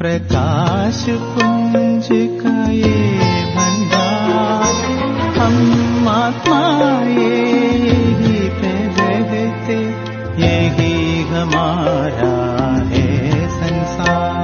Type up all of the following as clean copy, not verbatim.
प्रकाश पुंज का ये भंडार, हम आत्मा यही पे रहते, यही हमारा है संसार।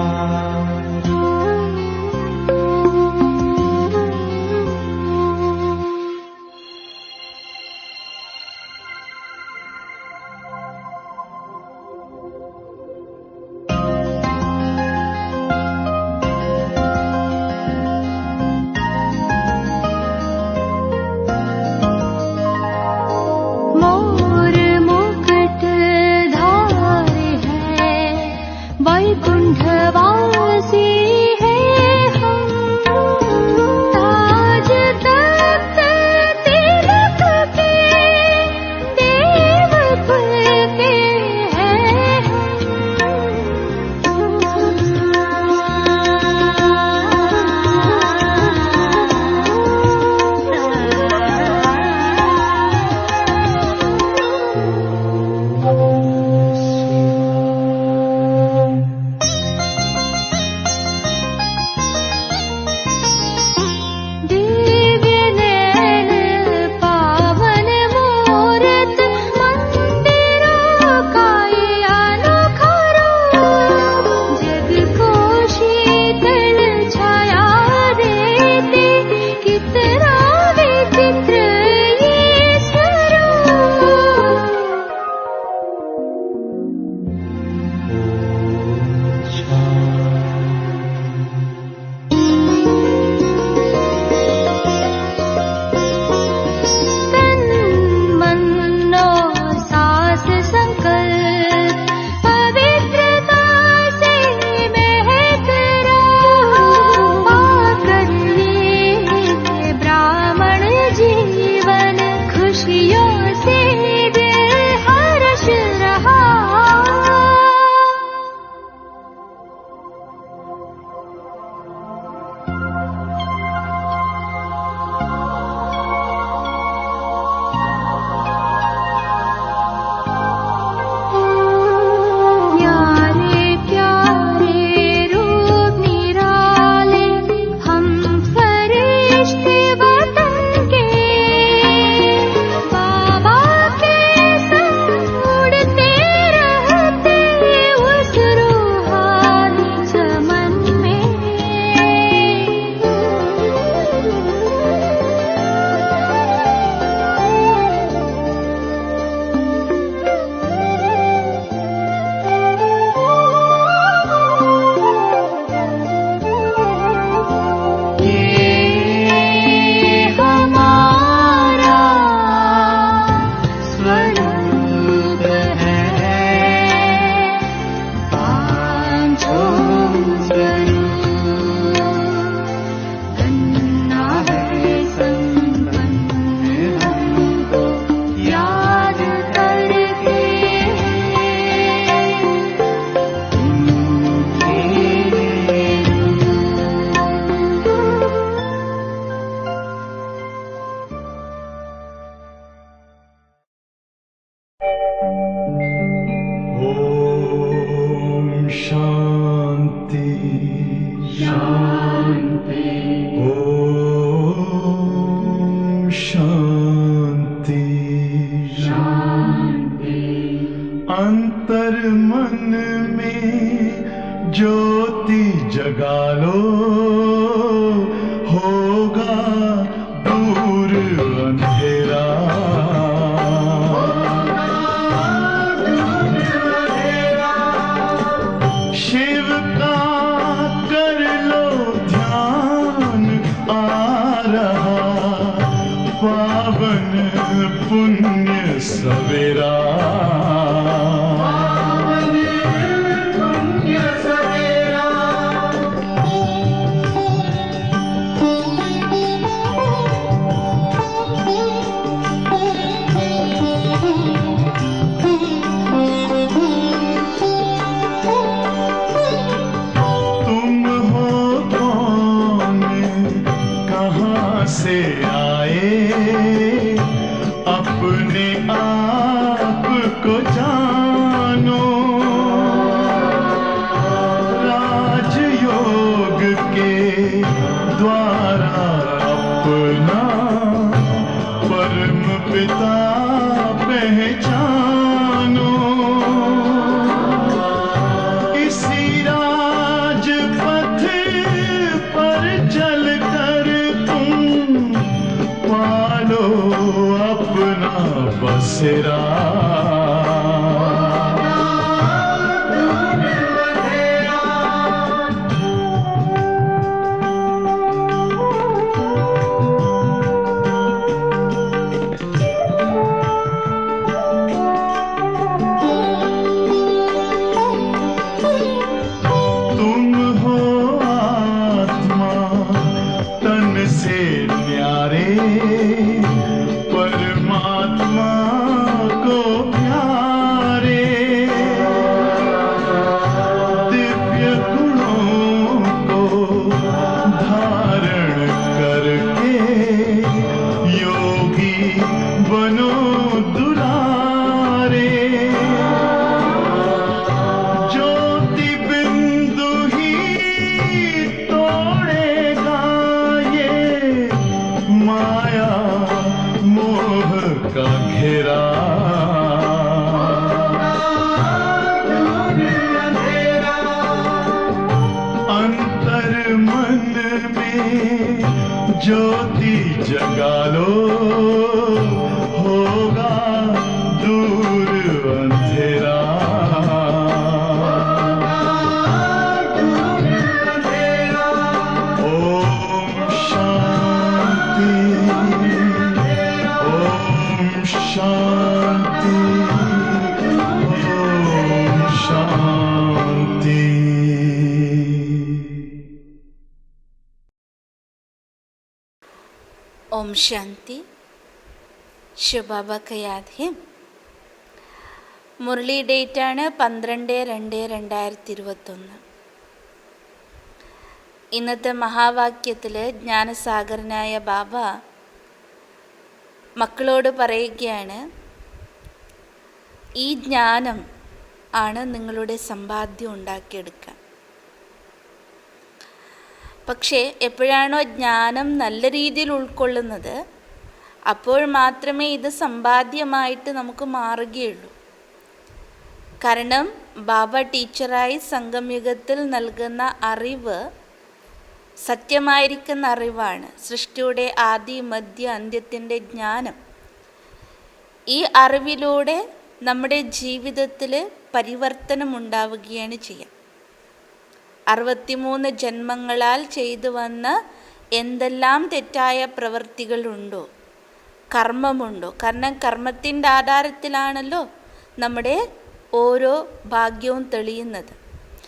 द्वारा अपना परम पिता पहचानो। इसी राजपथ पर चलकर तुम पालो अपना बसेरा। परमात्मा को प्यारे दिव्य गुणों को धारण करके योगी बनो दुलारे। ज्योति बिंदु ही तोड़ेगा ये माया मोह का घेरा। अंतर मन में ज्योति जगा लो होगा दूर अंधेरा। ओम शांति शांति ओम शांति। ओम शांति। शिव बाबा का याद है। മുരളി ഡേറ്റാണ് 12/2/2021. ഇന്നത്തെ മഹാവാക്യത്തിൽ ജ്ഞാനസാഗരനായ ബാബ മക്കളോട് പറയുകയാണ്, ഈ ജ്ഞാനം ആണ് നിങ്ങളുടെ സമ്പാദ്യം ഉണ്ടാക്കിയെടുക്കുക. പക്ഷേ എപ്പോഴാണോ ജ്ഞാനം നല്ല രീതിയിൽ ഉൾക്കൊള്ളുന്നത് അപ്പോൾ മാത്രമേ ഇത് സമ്പാദ്യമായിട്ട് നമുക്ക് മാറുകയുള്ളൂ. കാരണം ബാബ ടീച്ചറായി സംഗമയുഗത്തിൽ നൽകുന്ന അറിവ് സത്യമായിരിക്കുന്ന അറിവാണ്. സൃഷ്ടിയുടെ ആദി മധ്യ അന്ത്യത്തിൻ്റെ ജ്ഞാനം. ഈ അറിവിലൂടെ നമ്മുടെ ജീവിതത്തിൽ പരിവർത്തനം ഉണ്ടാവുകയാണ് ചെയ്യുക. 63 ജന്മങ്ങളാൽ ചെയ്തു വന്ന എന്തെല്ലാം തെറ്റായ പ്രവൃത്തികളുണ്ടോ, കർമ്മമുണ്ടോ, കാരണം കർമ്മത്തിൻ്റെ ആധാരത്തിലാണല്ലോ നമ്മുടെ ഓരോ ഭാഗ്യവും തെളിയുന്നത്.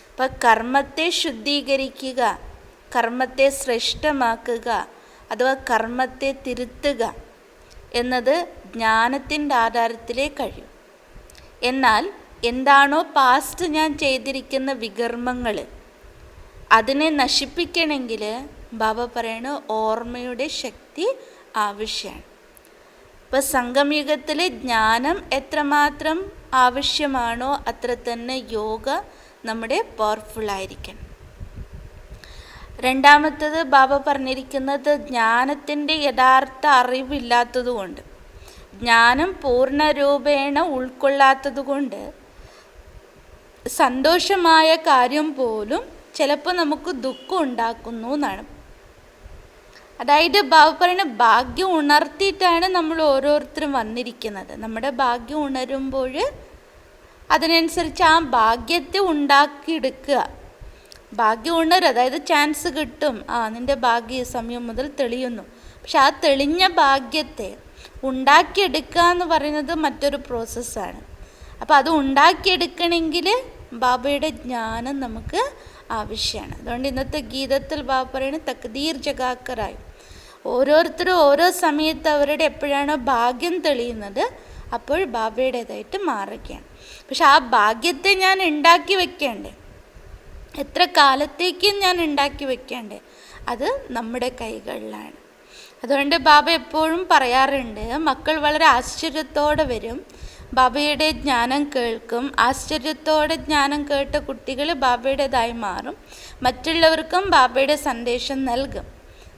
അപ്പം കർമ്മത്തെ ശുദ്ധീകരിക്കുക, കർമ്മത്തെ ശ്രേഷ്ഠമാക്കുക അഥവാ കർമ്മത്തെ തിരുത്തുക എന്നത് ജ്ഞാനത്തിൻ്റെ ആധാരത്തിലേ കഴിയും. എന്നാൽ എന്താണോ പാസ്റ്റ് ഞാൻ ചെയ്തിരിക്കുന്ന വികർമ്മങ്ങൾ അതിനെ നശിപ്പിക്കണമെങ്കിൽ ബാബ പറയണ ഓർമ്മയുടെ ശക്തി ആവശ്യമാണ്. ഇപ്പോൾ സംഗമയുഗത്തിൽ ജ്ഞാനം എത്രമാത്രം ആവശ്യമാണോ അത്ര തന്നെ യോഗ നമ്മുടെ പവർഫുള്ളായിരിക്കണം. രണ്ടാമത്തത് ബാബ പറഞ്ഞിരിക്കുന്നത് ജ്ഞാനത്തിൻ്റെ യഥാർത്ഥ അറിവില്ലാത്തതുകൊണ്ട്, ജ്ഞാനം പൂർണ്ണരൂപേണ ഉൾക്കൊള്ളാത്തതുകൊണ്ട് സന്തോഷമായ കാര്യം പോലും ചിലപ്പോൾ നമുക്ക് ദുഃഖം ഉണ്ടാക്കുന്നു എന്നാണ്. അതായത് ബാബ പറയുന്ന ഭാഗ്യം ഉണർത്തിയിട്ടാണ് നമ്മൾ ഓരോരുത്തരും വന്നിരിക്കുന്നത്. നമ്മുടെ ഭാഗ്യം ഉണരുമ്പോൾ അതിനനുസരിച്ച് ആ ഭാഗ്യത്തെ ഉണ്ടാക്കിയെടുക്കുക. ഭാഗ്യം ഉണരും, അതായത് ചാൻസ് കിട്ടും, നിൻ്റെ ഭാഗ്യ സമയം മുതൽ തെളിയുന്നു. പക്ഷെ ആ തെളിഞ്ഞ ഭാഗ്യത്തെ ഉണ്ടാക്കിയെടുക്കുക എന്ന് പറയുന്നത് മറ്റൊരു പ്രോസസ്സാണ്. അപ്പോൾ അത് ഉണ്ടാക്കിയെടുക്കണമെങ്കിൽ ബാബയുടെ ജ്ഞാനം നമുക്ക് ആവശ്യമാണ്. അതുകൊണ്ട് ഇന്നത്തെ ഗീതത്തിൽ ബാബ പറയുന്നത് തക്ദീർ ജഗാക്കറായി. ഓരോരുത്തരും ഓരോ സമയത്ത് അവരുടെ എപ്പോഴാണോ ഭാഗ്യം തെളിയുന്നത് അപ്പോൾ ബാബയുടേതായിട്ട് മാറുകയാണ്. പക്ഷെ ആ ഭാഗ്യത്തെ ഞാൻ ഉണ്ടാക്കി വെക്കേണ്ടേ, എത്ര കാലത്തേക്കും ഞാൻ ഉണ്ടാക്കി വെക്കേണ്ടേ, അത് നമ്മുടെ കൈകളിലാണ്. അതുകൊണ്ട് ബാബ എപ്പോഴും പറയാറുണ്ട്, മക്കൾ വളരെ ആശ്ചര്യത്തോടെ വരും, ബാബയുടെ ജ്ഞാനം കേൾക്കും. ആശ്ചര്യത്തോടെ ജ്ഞാനം കേട്ട കുട്ടികൾ ബാബയുടേതായി മാറും, മറ്റുള്ളവർക്കും ബാബയുടെ സന്ദേശം നൽകും.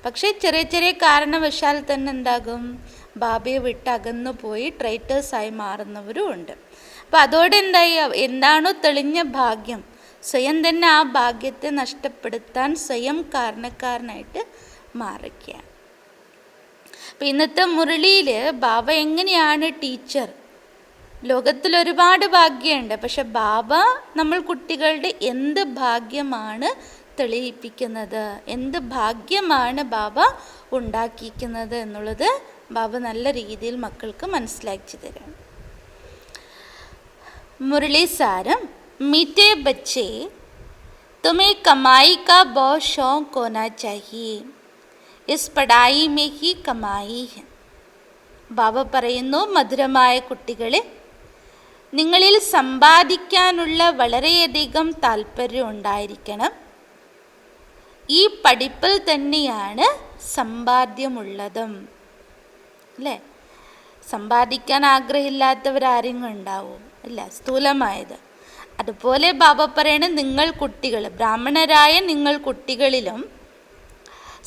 പക്ഷേ ചെറിയ ചെറിയ കാരണവശാൽ തന്നെ എന്താകും, ബാബയെ വിട്ട് അകന്നു പോയി ട്രൈറ്റേഴ്സായി മാറുന്നവരും ഉണ്ട്. അപ്പം അതോടെ എന്തായി, എന്താണോ തെളിഞ്ഞ ഭാഗ്യം, സ്വയം തന്നെ ആ ഭാഗ്യത്തെ നഷ്ടപ്പെടുത്താൻ സ്വയം കാരണക്കാരനായിട്ട് മാറുകയാണ്. അപ്പം ഇന്നത്തെ മുരളിയിൽ ബാബ എങ്ങനെയാണ് ടീച്ചർ, ലോകത്തിൽ ഒരുപാട് ഭാഗ്യമുണ്ട്, പക്ഷെ ബാബ നമ്മൾ കുട്ടികളുടെ എന്ത് ഭാഗ്യമാണ് തെളിയിപ്പിക്കുന്നത്, എന്ത് ഭാഗ്യമാണ് ബാബ ഉണ്ടാക്കിയിരിക്കുന്നത് എന്നുള്ളത് ബാബ നല്ല രീതിയിൽ മക്കൾക്ക് മനസ്സിലാക്കി തരാം. मुरली सारम, मीठे बच्चे तुम्हें कमाई का बहुत शौक होना चाहिए, इस पढ़ाई में ही कमाई है. ബാബ പറയുന്നു, മധുരമായ കുട്ടികളെ, നിങ്ങളിൽ സമ്പാദിക്കാനുള്ള വളരെയധികം താല്പര്യം ഉണ്ടായിരിക്കണം. ഈ പഠിപ്പിൽ തന്നെയാണ് സമ്പാദ്യമുള്ളതും. അല്ലേ? സമ്പാദിക്കാൻ ആഗ്രഹമില്ലാത്തവരാരെങ്കിലും ഉണ്ടാവും? അല്ല, സ്ഥൂലമായത്. അതുപോലെ ബാബ പറയണ, നിങ്ങൾ കുട്ടികൾ, ബ്രാഹ്മണരായ നിങ്ങൾ കുട്ടികളിലും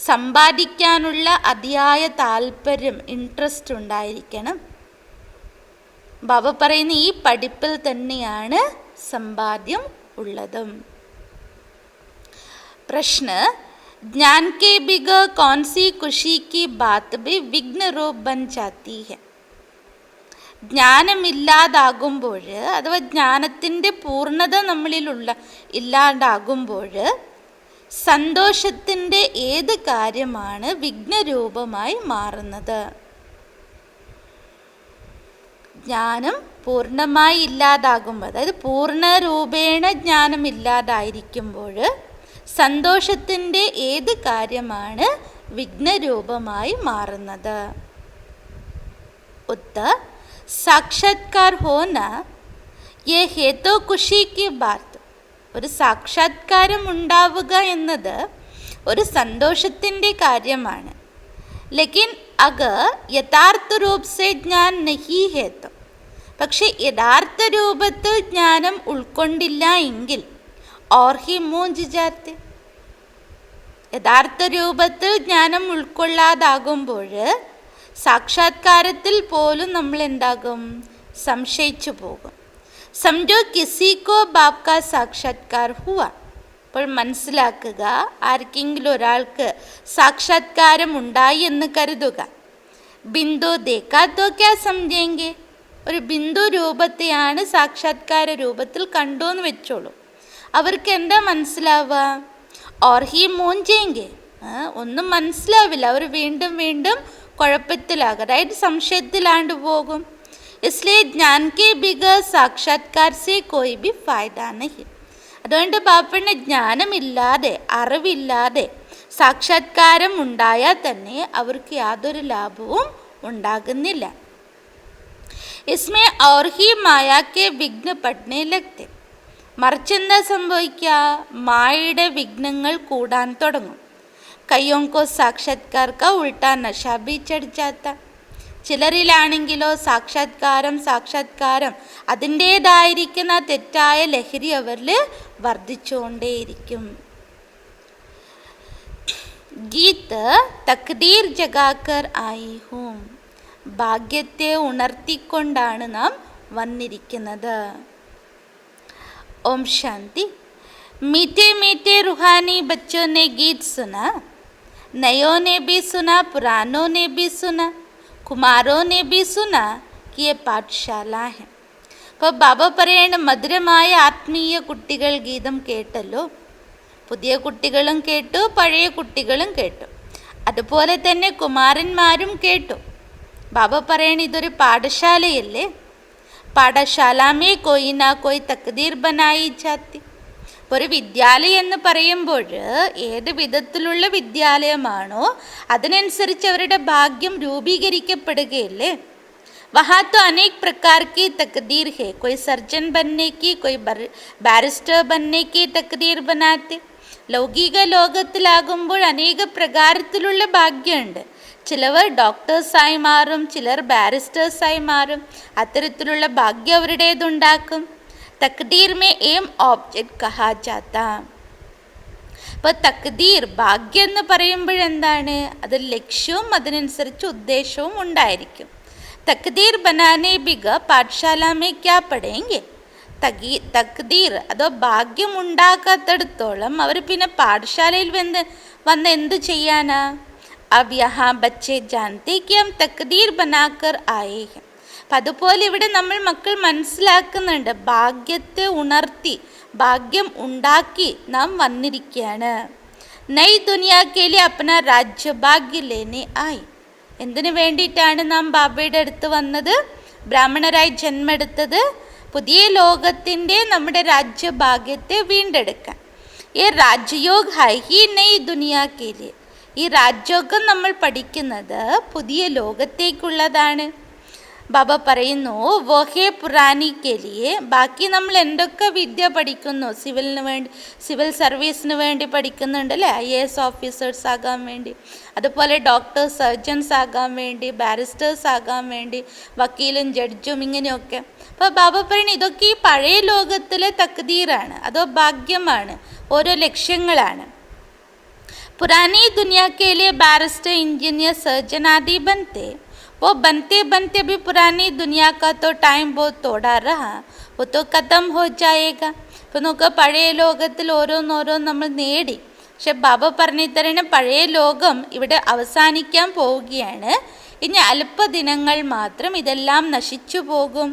സമ്പാദിക്കാനുള്ള അതിയായ താല്പര്യം, ഇൻട്രസ്റ്റ് ഉണ്ടായിരിക്കണം. ബാബ പറയുന്ന ഈ പഠിപ്പിൽ തന്നെയാണ് സമ്പാദ്യം ഉള്ളതും. പ്രശ്ന, ज्ञान के बिगर कौन सी खुशी की बात भी विघ्न रूप बन जाती है. ജ്ഞാനമില്ലാതാകുമ്പോൾ, അഥവാ ജ്ഞാനത്തിൻ്റെ പൂർണ്ണത നമ്മളിലുള്ള ഇല്ലാണ്ടാകുമ്പോൾ സന്തോഷത്തിൻ്റെ ഏത് കാര്യമാണ് വിഘ്നരൂപമായി മാറുന്നത്? ജ്ഞാനം പൂർണ്ണമായി ഇല്ലാതാകുമ്പോൾ, അതായത് പൂർണ്ണരൂപേണ ജ്ഞാനം ഇല്ലാതായിരിക്കുമ്പോൾ സന്തോഷത്തിൻ്റെ ഏത് കാര്യമാണ് വിഘ്നരൂപമായി മാറുന്നത്? ഉത്തർ, സാക്ഷാത്കാർ ഹോന യേ ഹേ തോ ഖുഷി കി ബാത്ത്. ഒരു സാക്ഷാത്കാരം ഉണ്ടാവുക എന്നത് ഒരു സന്തോഷത്തിൻ്റെ കാര്യമാണ്. ലേക്കിൻ അഗർ യഥാർത്ഥ രൂപ സേ ജ്ഞാൻ നഹി ഹേ തോ, പക്ഷെ യഥാർത്ഥ രൂപത്തിൽ ജ്ഞാനം ഉൾക്കൊണ്ടില്ല എങ്കിൽ और ही മൂഞ്ച് ജാത്തെ. യഥാർത്ഥ രൂപത്തിൽ ജ്ഞാനം ഉൾക്കൊള്ളാതാകുമ്പോൾ സാക്ഷാത്കാരത്തിൽ പോലും നമ്മൾ എന്താകും, സംശയിച്ചു പോകും. സംജോ കിസിക്കോ ബാപ് കാ സാക്ഷാത്കാർ ഹുവ. അപ്പോൾ മനസ്സിലാക്കുക, ആർക്കെങ്കിലും ഒരാൾക്ക് സാക്ഷാത്കാരം ഉണ്ടായി എന്ന് കരുതുക. ബിന്ദു ദേക്കാത്തോ ക്യാ സംജേങ്കെ. ഒരു ബിന്ദു രൂപത്തെയാണ് സാക്ഷാത്കാര രൂപത്തിൽ കണ്ടു എന്ന് വെച്ചോളൂ. അവർക്ക് എന്താ മനസ്സിലാവുക? ഓർ ഹി മൂഞ്ചേങ്കെ. ഒന്നും മനസ്സിലാവില്ല, അവർ വീണ്ടും വീണ്ടും കുഴപ്പത്തിലാകും, അതായത് സംശയത്തിലാണ്ട് പോകും. ഇസ്ലിയെ ജ്ഞാൻ കെ ബിഗർ സാക്ഷാത്കാർ സേ കോയി ബി ഫായ്ദ നഹി. അതുകൊണ്ട് ബാപ്പണ്ണ ജ്ഞാനമില്ലാതെ, അറിവില്ലാതെ സാക്ഷാത്കാരം ഉണ്ടായാൽ തന്നെ അവർക്ക് യാതൊരു ലാഭവും ഉണ്ടാകുന്നില്ല. ഇസ്മേ ഔർ ഹി മായാ കെ വിഘ്ന പഠനെ ലഗ്തെ. മറിച്ചെന്താ സംഭവിക്കുക? മായയുടെ വിഘ്നങ്ങൾ കൂടാൻ തുടങ്ങും. കയ്യോങ്കോ സാക്ഷാത്കാർക്ക ഉൾട്ടാ നശാ ബി ചढ़ जाता. ചിലരിലാണെങ്കിലോ സാക്ഷാത്കാരം അതിൻ്റേതായിരിക്കുന്ന തെറ്റായ ലഹരി അവരിൽ വർദ്ധിച്ചുകൊണ്ടേയിരിക്കും. ഗീത് തക്ദീർ ജഗാക്കർ ആയി ഹൂം. ഭാഗ്യത്തെ ഉണർത്തിക്കൊണ്ടാണ് നാം വന്നിരിക്കുന്നത്. ओम शांति. मीठे मीठे रूहानी बच्चों ने गीत सुना, नयों ने भी सुना, पुरानों ने भी सुना, कुमारों ने भी सुना कि ये पाठशाला है. അപ്പോൾ ബാബ പറയേണ്ട, മധുരമായ ആത്മീയ കുട്ടികൾ ഗീതം കേട്ടല്ലോ. പുതിയ കുട്ടികളും കേട്ടു, പഴയ കുട്ടികളും കേട്ടു, അതുപോലെ തന്നെ കുമാരന്മാരും കേട്ടു. ബാബ പറയണ, ഇതൊരു പാഠശാലയല്ലേ. പാഠശാലാമേ കോയി നാ കോയി തക്ദീർ ബനായി ജാത്തി. ഒരു വിദ്യാലയം എന്ന് പറയുമ്പോൾ ഏത് വിധത്തിലുള്ള വിദ്യാലയമാണോ അതിനനുസരിച്ച് അവരുടെ ഭാഗ്യം രൂപീകരിക്കപ്പെടുകയല്ലേ. വഹാ തോ അനേക് പ്രകാർ കി തക്ദീർ ഹേ. കോയി സർജൻ ബനനെ കി, കോയി ബാരിസ്റ്റർ ബനനെ കി തക്ദീർ ബനാത്തെ. ലൗകിക ലോകത്തിലാകുമ്പോൾ അനേക പ്രകാരത്തിലുള്ള ഭാഗ്യമുണ്ട്. ചിലവർ ഡോക്ടേഴ്സായി മാറും, ചിലർ ബാരിസ്റ്റേഴ്സായി മാറും. അത്തരത്തിലുള്ള ഭാഗ്യം അവരുടേതുണ്ടാക്കും. തക്ദീർ മേ ഏം ഓബ്ജെക്റ്റ് കഹാ ജാത്ത. അപ്പോൾ തക്ദീർ ഭാഗ്യം എന്ന് പറയുമ്പോഴെന്താണ്, അത് ലക്ഷ്യവും അതിനനുസരിച്ച് ഉദ്ദേശവും ഉണ്ടായിരിക്കും. തക്ദീർ ബനാനെ ബിഗ പാഠശാലാമേ ക്യാ പഠേങ്കെ. തക്ദീർ അതോ ഭാഗ്യം ഉണ്ടാക്കാത്തടത്തോളം അവർ പിന്നെ പാഠശാലയിൽ വന്ന് എന്ത് ചെയ്യാനാ? അബ് യഹാ ബച്ചെ ജാനത്തെ കി ഹം തക്ദീർ ബനാക്കർ ആയേ ഹെ. അപ്പം അതുപോലെ ഇവിടെ നമ്മൾ മക്കൾ മനസ്സിലാക്കുന്നുണ്ട്, ഭാഗ്യത്തെ ഉണർത്തി ഭാഗ്യം ഉണ്ടാക്കി നാം വന്നിരിക്കുകയാണ്. നൈ ദുനിയാക്കേലി അപ്പന രാജ്യഭാഗ്യ ലേനെ ആയി. എന്തിനു വേണ്ടിയിട്ടാണ് നാം ബാബയുടെ അടുത്ത് വന്നത്, ബ്രാഹ്മണരായി ജന്മെടുത്തത്? പുതിയ ലോകത്തിൻ്റെ നമ്മുടെ രാജ്യഭാഗ്യത്തെ വീണ്ടെടുക്കാൻ. ഈ രാജयोग ഹൈ ഹി നൈ ദുനിയാക്കേലി. ഈ രാജയോഗം നമ്മൾ പഠിക്കുന്നത് പുതിയ ലോകത്തേക്കുള്ളതാണ്. ബാബ പറയുന്നു വോഹേ പുറാനിക്കേലിയെ. ബാക്കി നമ്മൾ എന്തൊക്കെ വിദ്യ പഠിക്കുന്നു, സിവിൽ സർവീസിന് വേണ്ടി പഠിക്കുന്നുണ്ട് അല്ലേ, IAS ഓഫീസേഴ്സ് ആകാൻ വേണ്ടി, അതുപോലെ ഡോക്ടേഴ്സ് സർജൻസ് ആകാൻ വേണ്ടി, ബാരിസ്റ്റേഴ്സ് ആകാൻ വേണ്ടി, വക്കീലും ജഡ്ജും ഇങ്ങനെയൊക്കെ. അപ്പോൾ ബാബ പറയുന്നത് ഇതൊക്കെ ഈ പഴയ ലോകത്തിലെ തക്ദീറാണ്, അതോ ഭാഗ്യമാണ്, ഓരോ ലക്ഷ്യങ്ങളാണ്. पुरानी दुनिया के लिए बैरिस्टर, इंजीनियर, सर्जन आदि बनते. वो बनते बनते भी पुरानी दुनिया का तो टाइम बहुत थोड़ा रहा, वो तो ख़त्म हो जाएगा. അപ്പോൾ നമുക്ക് പഴയ ലോകത്തിൽ ഓരോന്നോരോന്ന് നമ്മൾ നേടി. പക്ഷെ ബാബ പറഞ്ഞു തരുന്ന പഴയ ലോകം ഇവിടെ അവസാനിക്കാൻ പോവുകയാണ്. ഇനി അല്പദിനങ്ങൾ മാത്രം ഇതെല്ലാം നശിച്ചു പോകും.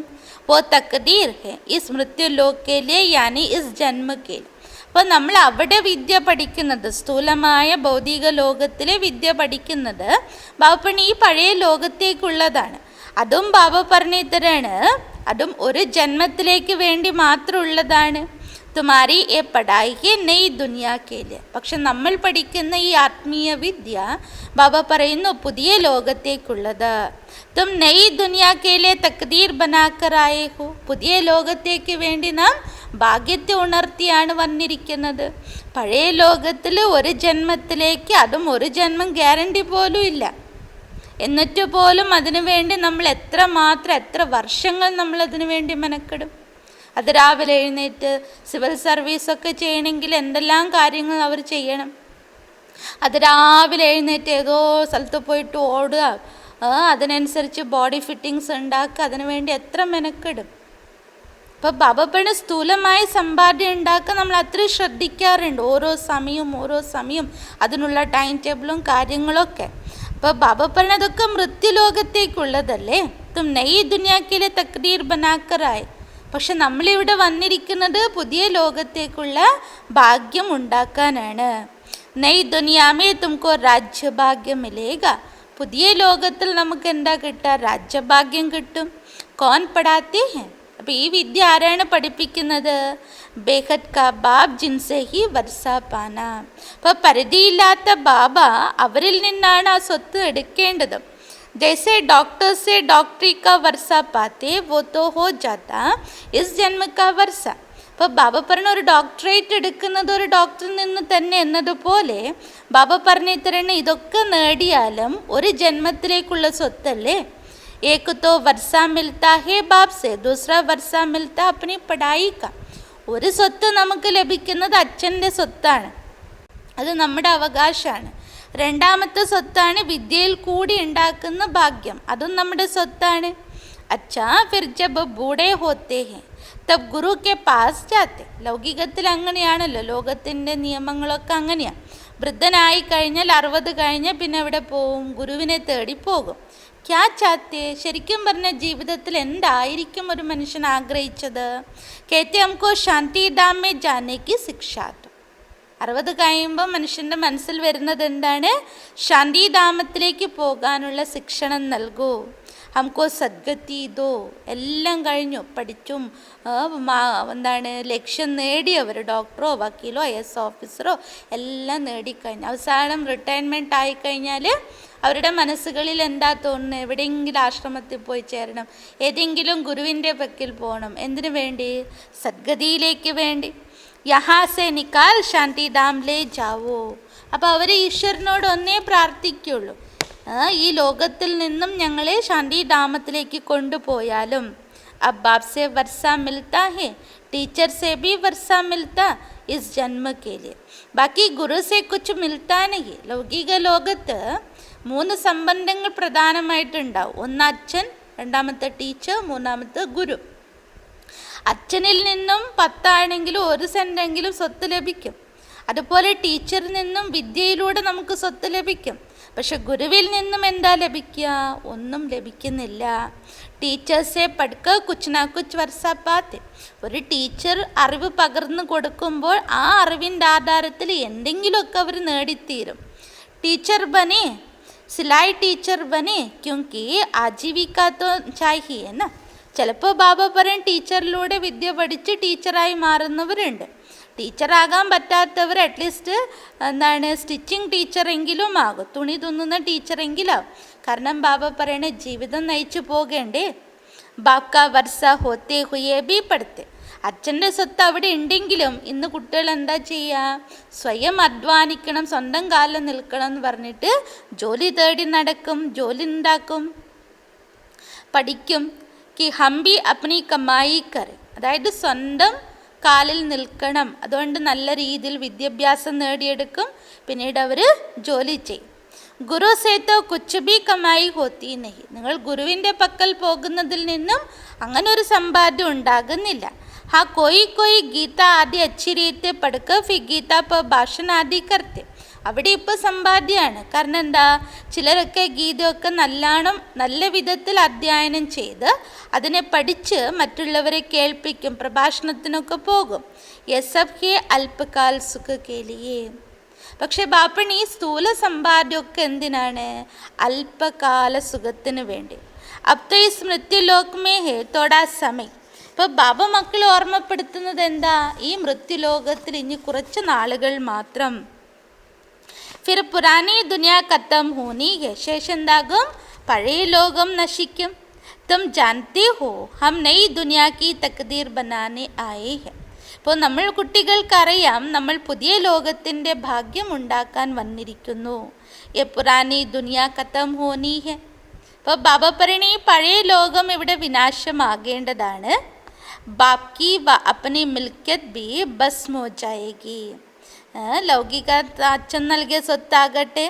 वो तकदीर है इस मृत्यु लोक के लिए यानी इस जन्म के लिए. അപ്പോൾ നമ്മൾ അവിടെ വിദ്യ പഠിക്കുന്നത്, സ്ഥൂലമായ ഭൗതിക ലോകത്തിലെ വിദ്യ പഠിക്കുന്നത് ബാബ ഈ പഴയ ലോകത്തേക്കുള്ളതാണ്. അതും ബാബ പറഞ്ഞു തരാണ്, അതും ഒരു ജന്മത്തിലേക്ക് വേണ്ടി മാത്രമുള്ളതാണ്. തുമാരി എ പഠായി നെയ് ദുനിയാക്കേല്. പക്ഷെ നമ്മൾ പഠിക്കുന്ന ഈ ആത്മീയ വിദ്യ ബാബ പറയുന്നു പുതിയ ലോകത്തേക്കുള്ളത്. തും നെയ് ദുനിയാക്കേലെ തക്ദീർ ബനാക്കറായേ ഹോ. പുതിയ ലോകത്തേക്ക് വേണ്ടി നാം ഭാഗ്യത്തെ ഉണർത്തിയാണ് വന്നിരിക്കുന്നത്. പഴയ ലോകത്തിൽ ഒരു ജന്മത്തിലേക്ക്, അതും ഒരു ജന്മം ഗ്യാരണ്ടി പോലും ഇല്ല. എന്നിട്ട് പോലും അതിനു വേണ്ടി നമ്മൾ എത്ര വർഷങ്ങൾ നമ്മൾ അതിനു വേണ്ടി മെനക്കെടും. അത് രാവിലെ എഴുന്നേറ്റ് സിവിൽ സർവീസൊക്കെ ചെയ്യണമെങ്കിൽ എന്തെല്ലാം കാര്യങ്ങൾ അവർ ചെയ്യണം. അത് രാവിലെ എഴുന്നേറ്റ് ഏതോ സ്ഥലത്ത് പോയിട്ട് ഓടുക, അതിനനുസരിച്ച് ബോഡി ഫിറ്റിങ്സ് ഉണ്ടാക്കുക, അതിനു വേണ്ടി എത്ര മെനക്കെടും. ഇപ്പോൾ ബാബപ്പണ സ്ഥൂലമായ സമ്പാദ്യം ഉണ്ടാക്കാൻ നമ്മൾ അത്ര ശ്രദ്ധിക്കാറുണ്ട്. ഓരോ സമയം അതിനുള്ള ടൈം ടേബിളും കാര്യങ്ങളൊക്കെ. അപ്പോൾ ബാബപ്പണ അതൊക്കെ മൃത്യുലോകത്തേക്കുള്ളതല്ലേ. തും നയി ദുനിയാക്കിലെ തക്ദീർ ബനാക്കറായി. പക്ഷെ നമ്മളിവിടെ വന്നിരിക്കുന്നത് പുതിയ ലോകത്തേക്കുള്ള ഭാഗ്യം ഉണ്ടാക്കാനാണ്. നയി ദുനിയാമേ തുമക്കോ രാജ്യഭാഗ്യം മിലേഗ. പുതിയ ലോകത്തിൽ നമുക്ക് എന്താ കിട്ടുക? രാജ്യഭാഗ്യം കിട്ടും. കോൻ പഠാത്തേ ഹെ. അപ്പോൾ ഈ വിദ്യ ആരാണ് പഠിപ്പിക്കുന്നത്? ബേഹദ് കാ ബാബ് ജിൻസെ ഹി വർഷ പാന. അപ്പോൾ പരിധിയില്ലാത്ത ബാബ അവരിൽ നിന്നാണ് ആ സ്വത്ത് എടുക്കേണ്ടത്. जैसे डॉक्टर से डॉक्टरी का वर्षा पाते वो तो हो जाता इस जन्म का वर्षा. അപ്പോൾ ബാബ പറഞ്ഞ ഒരു ഡോക്ടറേറ്റ് എടുക്കുന്നത് ഒരു ഡോക്ടറിൽ നിന്ന് തന്നെ എന്നതുപോലെ ബാബ പറഞ്ഞു തരണ ഇതൊക്കെ നേടിയാലും ഒരു ജന്മത്തിലേക്കുള്ള സ്വത്തല്ലേ. एक तो वर्षा मिलता है बाप से, दूसरा वर्षा मिलता अपनी पढ़ाई का. ഒരു സ്വത്ത് നമുക്ക് ലഭിക്കുന്നത് അച്ഛൻ്റെ സ്വത്താണ്, അത് നമ്മുടെ അവകാശമാണ്. രണ്ടാമത്തെ സ്വത്താണ് വിദ്യയിൽ കൂടി ഉണ്ടാക്കുന്ന ഭാഗ്യം, അതും നമ്മുടെ സ്വത്താണ്. അച്ഛാ ഫിർ ജബ് ബൂഢേ ഹോത്തേ ഹെ തബ് ഗുരു കെ പാസ് ജാത്തെ. ലൗകികത്തിൽ അങ്ങനെയാണല്ലോ, ലോകത്തിൻ്റെ നിയമങ്ങളൊക്കെ അങ്ങനെയാണ്. വൃദ്ധനായി കഴിഞ്ഞാൽ 60 കഴിഞ്ഞാൽ പിന്നെ എവിടെ പോവും? ഗുരുവിനെ തേടി പോകും. ക്യാ ചാത്തേ? ശരിക്കും പറഞ്ഞ ജീവിതത്തിൽ എന്തായിരിക്കും ഒരു മനുഷ്യൻ ആഗ്രഹിച്ചത്? കേത്തെ ഹംകോ ശാന്തി ധാം മേ ജാനെ കി ശിക്ഷാ. 60 കഴിയുമ്പോൾ മനുഷ്യൻ്റെ മനസ്സിൽ വരുന്നത് എന്താണ്? ശാന്തിധാമത്തിലേക്ക് പോകാനുള്ള ശിക്ഷണം നൽകൂ. ഹംകോ സദ്ഗതി ദോ. എല്ലാം കഴിഞ്ഞു, പഠിച്ചും ലക്ഷ്യം നേടിയവർ, ഡോക്ടറോ വക്കീലോ IAS ഓഫീസറോ എല്ലാം നേടിക്കഴിഞ്ഞു അവസാനം റിട്ടയർമെൻറ്റ് ആയിക്കഴിഞ്ഞാൽ അവരുടെ മനസ്സുകളിൽ എന്താ തോന്നുന്നത്? എവിടെയെങ്കിലും ആശ്രമത്തിൽ പോയി ചേരണം, ഏതെങ്കിലും ഗുരുവിൻ്റെ പക്കൽ പോകണം. എന്തിനു വേണ്ടി? സദ്ഗതിയിലേക്ക് വേണ്ടി. യഹാസെ നിക്കാൽ ശാന്തിധാം ലേ ജാവോ. അപ്പോൾ അവർ ഈശ്വരനോട് ഒന്നേ പ്രാർത്ഥിക്കുള്ളൂ, ഈ ലോകത്തിൽ നിന്നും ഞങ്ങളെ ശാന്തിധാമത്തിലേക്ക് കൊണ്ടുപോയാലും. अब बाप से वर्षा मिलता है, टीचर से भी वर्षा मिलता, इस जन्म के लिए, ബാക്കി ഗുരു സെ കുച്ച് മിൽത്താ നഹി. ലൗകിക ലോകത്ത് 3 സംബന്ധങ്ങൾ പ്രധാനമായിട്ടുണ്ടാവും. ഒന്ന് അച്ഛൻ, രണ്ടാമത്തെ ടീച്ചർ, മൂന്നാമത്തെ ഗുരു. അച്ഛനിൽ നിന്നും 10 ആണെങ്കിലും 1 സെൻറ്റെങ്കിലും സ്വത്ത് ലഭിക്കും. അതുപോലെ ടീച്ചറിൽ നിന്നും വിദ്യയിലൂടെ നമുക്ക് സ്വത്ത് ലഭിക്കും. പക്ഷെ ഗുരുവിൽ നിന്നും എന്താ ലഭിക്കുക? ഒന്നും ലഭിക്കുന്നില്ല. ടീച്ചേഴ്സെ പഠിക്ക കുച്ച് നാ കുച്ച് വർഷാപ്പാത്തെ. ഒരു ടീച്ചർ അറിവ് പകർന്നു കൊടുക്കുമ്പോൾ ആ അറിവിൻ്റെ ആധാരത്തിൽ എന്തെങ്കിലുമൊക്കെ അവർ നേടിത്തീരും. ടീച്ചർ ബനെ, സിലായി ടീച്ചർ ബനെ, ക്യോങ്കി ആജീവിക തോ ചാഹിയേ ന. ചിലപ്പോൾ ബാബ പറയും ടീച്ചറിലൂടെ വിദ്യ പഠിച്ച് ടീച്ചറായി മാറുന്നവരുണ്ട്. ടീച്ചറാകാൻ പറ്റാത്തവർ അറ്റ്ലീസ്റ്റ് സ്റ്റിച്ചിങ് ടീച്ചറെങ്കിലും ആകും, തുണി തുന്നുന്ന ടീച്ചറെങ്കിലും ആകും. കാരണം ബാബ പറയണ ജീവിതം നയിച്ചു പോകേണ്ടേ. ബാപ്ക വർഷ ഹോത്തേ ഹുയേ ബി പഠിത്തേ. അച്ഛൻ്റെ സ്വത്ത് അവിടെ ഉണ്ടെങ്കിലും ഇന്ന് കുട്ടികൾ എന്താ ചെയ്യുക? സ്വയം അധ്വാനിക്കണം, സ്വന്തം കാലിൽ നിൽക്കണം എന്ന് പറഞ്ഞിട്ട് ജോലി തേടി നടക്കും, ജോലി ഉണ്ടാക്കും, പഠിക്കും. കി ഹംബി അപ്നി കമായി കരെ, അതായത് സ്വന്തം കാലിൽ നിൽക്കണം. അതുകൊണ്ട് നല്ല രീതിയിൽ വിദ്യാഭ്യാസം നേടിയെടുക്കും, പിന്നീട് അവർ ജോലി ചെയ്യും. ഗുരു സേത്തോ കുച്ച് ബി കമായി ഹോത്തി നഹി. നിങ്ങൾ ഗുരുവിൻ്റെ പക്കൽ പോകുന്നതിൽ നിന്നും അങ്ങനെ ഒരു സമ്പാദ്യം ഉണ്ടാകുന്നില്ല. हाँ कोई गीता आदि अच्छी रीते पढ़कर फिर गीता पर भाषण आदि करते. അവിടെ ഇപ്പോൾ സമ്പാദ്യമാണ്. കാരണം എന്താ? ചിലരൊക്കെ ഗീതയൊക്കെ നല്ല വിധത്തിൽ അധ്യയനം ചെയ്ത് അതിനെ പഠിച്ച് മറ്റുള്ളവരെ കേൾപ്പിക്കും, പ്രഭാഷണത്തിനൊക്കെ പോകും. യസബ് ഹേ അല്പകാൽ സുഖ കേലിയേ. പക്ഷെ ബാപ്പൺ ഈ സ്ഥൂല സമ്പാദ്യമൊക്കെ എന്തിനാണ്? അല്പകാല സുഖത്തിന് വേണ്ടി. അബ് തോ ഇസ് മൃത്യുലോകമേ ഹേ തോടാ സമയം. ഇപ്പോൾ ബാബ മക്കളെ ഓർമ്മപ്പെടുത്തുന്നത് എന്താ? ഈ മൃത്യുലോകത്തിൽ ഇനി കുറച്ച് നാളുകൾ മാത്രം. ഫിർ പുരാനി ദുനിയ ഖത്തം ഹോനി ഹെ. ശേഷം എന്താകും? പഴയ ലോകം നശിക്കും. തും ജാൻതേ ഹോ ഹം നയി ദുനിയ കി തക്ദീർ ബനാനെ ആയേ ഹെ. ഇപ്പോൾ നമ്മൾ കുട്ടികൾക്കറിയാം നമ്മൾ പുതിയ ലോകത്തിൻ്റെ ഭാഗ്യം ഉണ്ടാക്കാൻ വന്നിരിക്കുന്നു. യെ പുരാനി ദുനിയ ഖത്തം ഹോനി ഹെ. ഇപ്പോൾ ബാബ പറയണ ഈ പഴയ ലോകം ഇവിടെ വിനാശമാകേണ്ടതാണ്. ബാക്കി അപ്പനി മിൽക്കത്ത് ബി ഭസ്മ ഹോ ജായേഗി. ലൗകിക അച്ഛൻ നൽകിയ സ്വത്താകട്ടെ,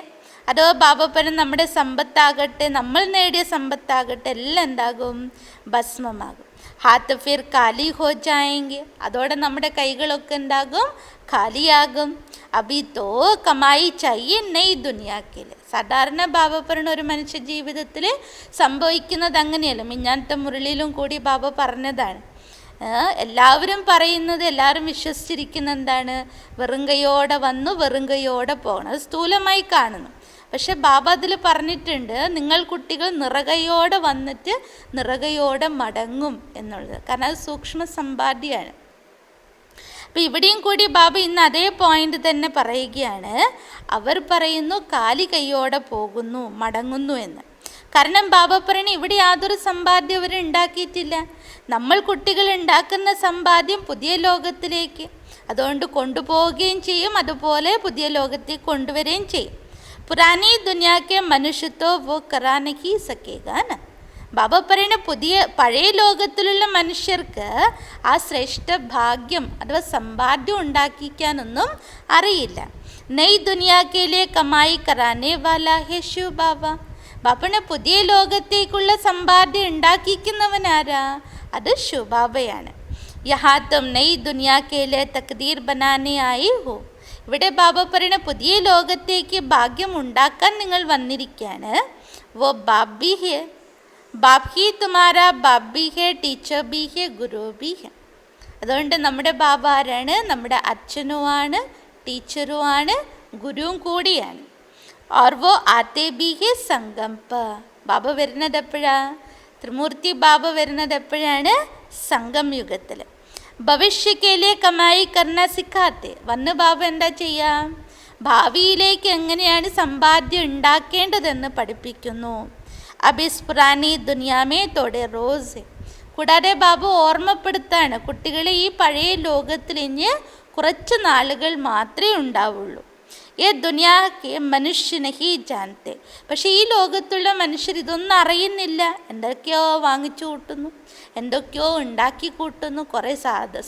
അതോ ബാബ പറയും നമ്മുടെ സമ്പത്താകട്ടെ, നമ്മൾ നേടിയ സമ്പത്താകട്ടെ, എല്ലാം എന്താകും? ഭസ്മമാകും. ഹാത്ത് ഫിർ കാലി ഹോ ജായെങ്കി. അതോടെ നമ്മുടെ കൈകളൊക്കെ എന്താകും? ഖാലിയാകും. അഭി തോ കമായി ചായേ നയി ദുനിയാക്കില്. സാധാരണ ബാബ പറഞ്ഞ ഒരു മനുഷ്യ ജീവിതത്തിൽ സംഭവിക്കുന്നത് അങ്ങനെയല്ല. മിഞ്ഞാനത്തെ മുരളിയിലും കൂടി ബാബ പറഞ്ഞതാണ്. എല്ലാവരും പറയുന്നത്, എല്ലാവരും വിശ്വസിച്ചിരിക്കുന്ന എന്താണ്? വെറും കൈയോടെ വന്നു വെറും കൈയോടെ പോകണം. അത് സ്ഥൂലമായി കാണുന്നു. പക്ഷെ ബാബ അതിൽ പറഞ്ഞിട്ടുണ്ട്, നിങ്ങൾ കുട്ടികൾ നിറകയോടെ വന്നിട്ട് നിറകയോടെ മടങ്ങും എന്നുള്ളത്. കാരണം അത് സൂക്ഷ്മ സമ്പാദ്യമാണ്. അപ്പം ഇവിടെയും കൂടി ബാബ ഇന്ന് അതേ പോയിന്റ് തന്നെ പറയുകയാണ്. അവർ പറയുന്നു കാലി കൈയോടെ പോകുന്നു, മടങ്ങുന്നു എന്ന്. കാരണം ബാബ പറയണ ഇവിടെ യാതൊരു സമ്പാദ്യം അവർ ഉണ്ടാക്കിയിട്ടില്ല. നമ്മൾ കുട്ടികൾ ഉണ്ടാക്കുന്ന സമ്പാദ്യം പുതിയ ലോകത്തിലേക്ക് അതുകൊണ്ട് കൊണ്ടുപോവുകയും ചെയ്യും, അതുപോലെ പുതിയ ലോകത്തേക്ക് കൊണ്ടുവരികയും ചെയ്യും. പുരാനി ദുനിയാക്കെ മനുഷ്യത്വ വോ കറാ നഹീ സക്കേഗാന. ബാബ പറയുന്ന പഴയ ലോകത്തിലുള്ള മനുഷ്യർക്ക് ആ ശ്രേഷ്ഠ ഭാഗ്യം അഥവാ സമ്പാദ്യം ഉണ്ടാക്കിക്കാനൊന്നും അറിയില്ല. നയി ദുനിയാക്കേലെ കമായി കറാനെ വാലാ ഹേ ശിവ ബാബ. ബാബനെ പുതിയ ലോകത്തേക്കുള്ള സമ്പാദ്യം ഉണ്ടാക്കിക്കുന്നവനാരാ? അത് ശിവബാബയാണ്. യഹാ തും നയി ദുനിയാക്കേലെ തക്ദീർ ബനാനെ ആയി ഹോ. ഇവിടെ ബാബ പറയുന്ന പുതിയ ലോകത്തേക്ക് ഭാഗ്യം ഉണ്ടാക്കാൻ നിങ്ങൾ വന്നിരിക്കുകയാണ്. വോ ബാബ് ബി ഹേ. ബാബ് ഹി തുമാരാ ബാബ് ബി ഹേ, ടീച്ചർ ബി ഹേ, ഗുരു ബി ഹേ. അതുകൊണ്ട് നമ്മുടെ ബാബ ആരാണ്? നമ്മുടെ അച്ഛനുമാണ്, ടീച്ചറുമാണ്, ഗുരുവും കൂടിയാണ്. और वो आते भी है സംഗം പ. ബാബ വരുന്നത് എപ്പോഴാ? ത്രിമൂർത്തി ബാബ വരുന്നത് എപ്പോഴാണ്? സംഗം യുഗത്തിൽ. ഭവിഷ്യക്കേലെ കമായി കർണ സിക്കാത്തെ. വന്ന് ബാബ എന്താ ചെയ്യാം? ഭാവിയിലേക്ക് എങ്ങനെയാണ് സമ്പാദ്യം ഉണ്ടാക്കേണ്ടതെന്ന് പഠിപ്പിക്കുന്നു. അബിസ് പുരാനി ദുനിയാമേ തോടെ റോസ്. കൂടാതെ ബാബ ഓർമ്മപ്പെടുത്താണ്, കുട്ടികളെ ഈ പഴയ ലോകത്തിൽ ഇനി കുറച്ച് നാളുകൾ മാത്രമേ ഉണ്ടാവുള്ളൂ. ഈ ദുനിയാക്ക് മനുഷ്യ നഹി ജാനത്തെ. പക്ഷെ ഈ ലോകത്തുള്ള മനുഷ്യർ ഇതൊന്നും അറിയുന്നില്ല. എന്തൊക്കെയോ വാങ്ങിച്ചു കൂട്ടുന്നു, എന്തൊക്കെയോ ഉണ്ടാക്കി കൂട്ടുന്നു, കുറേ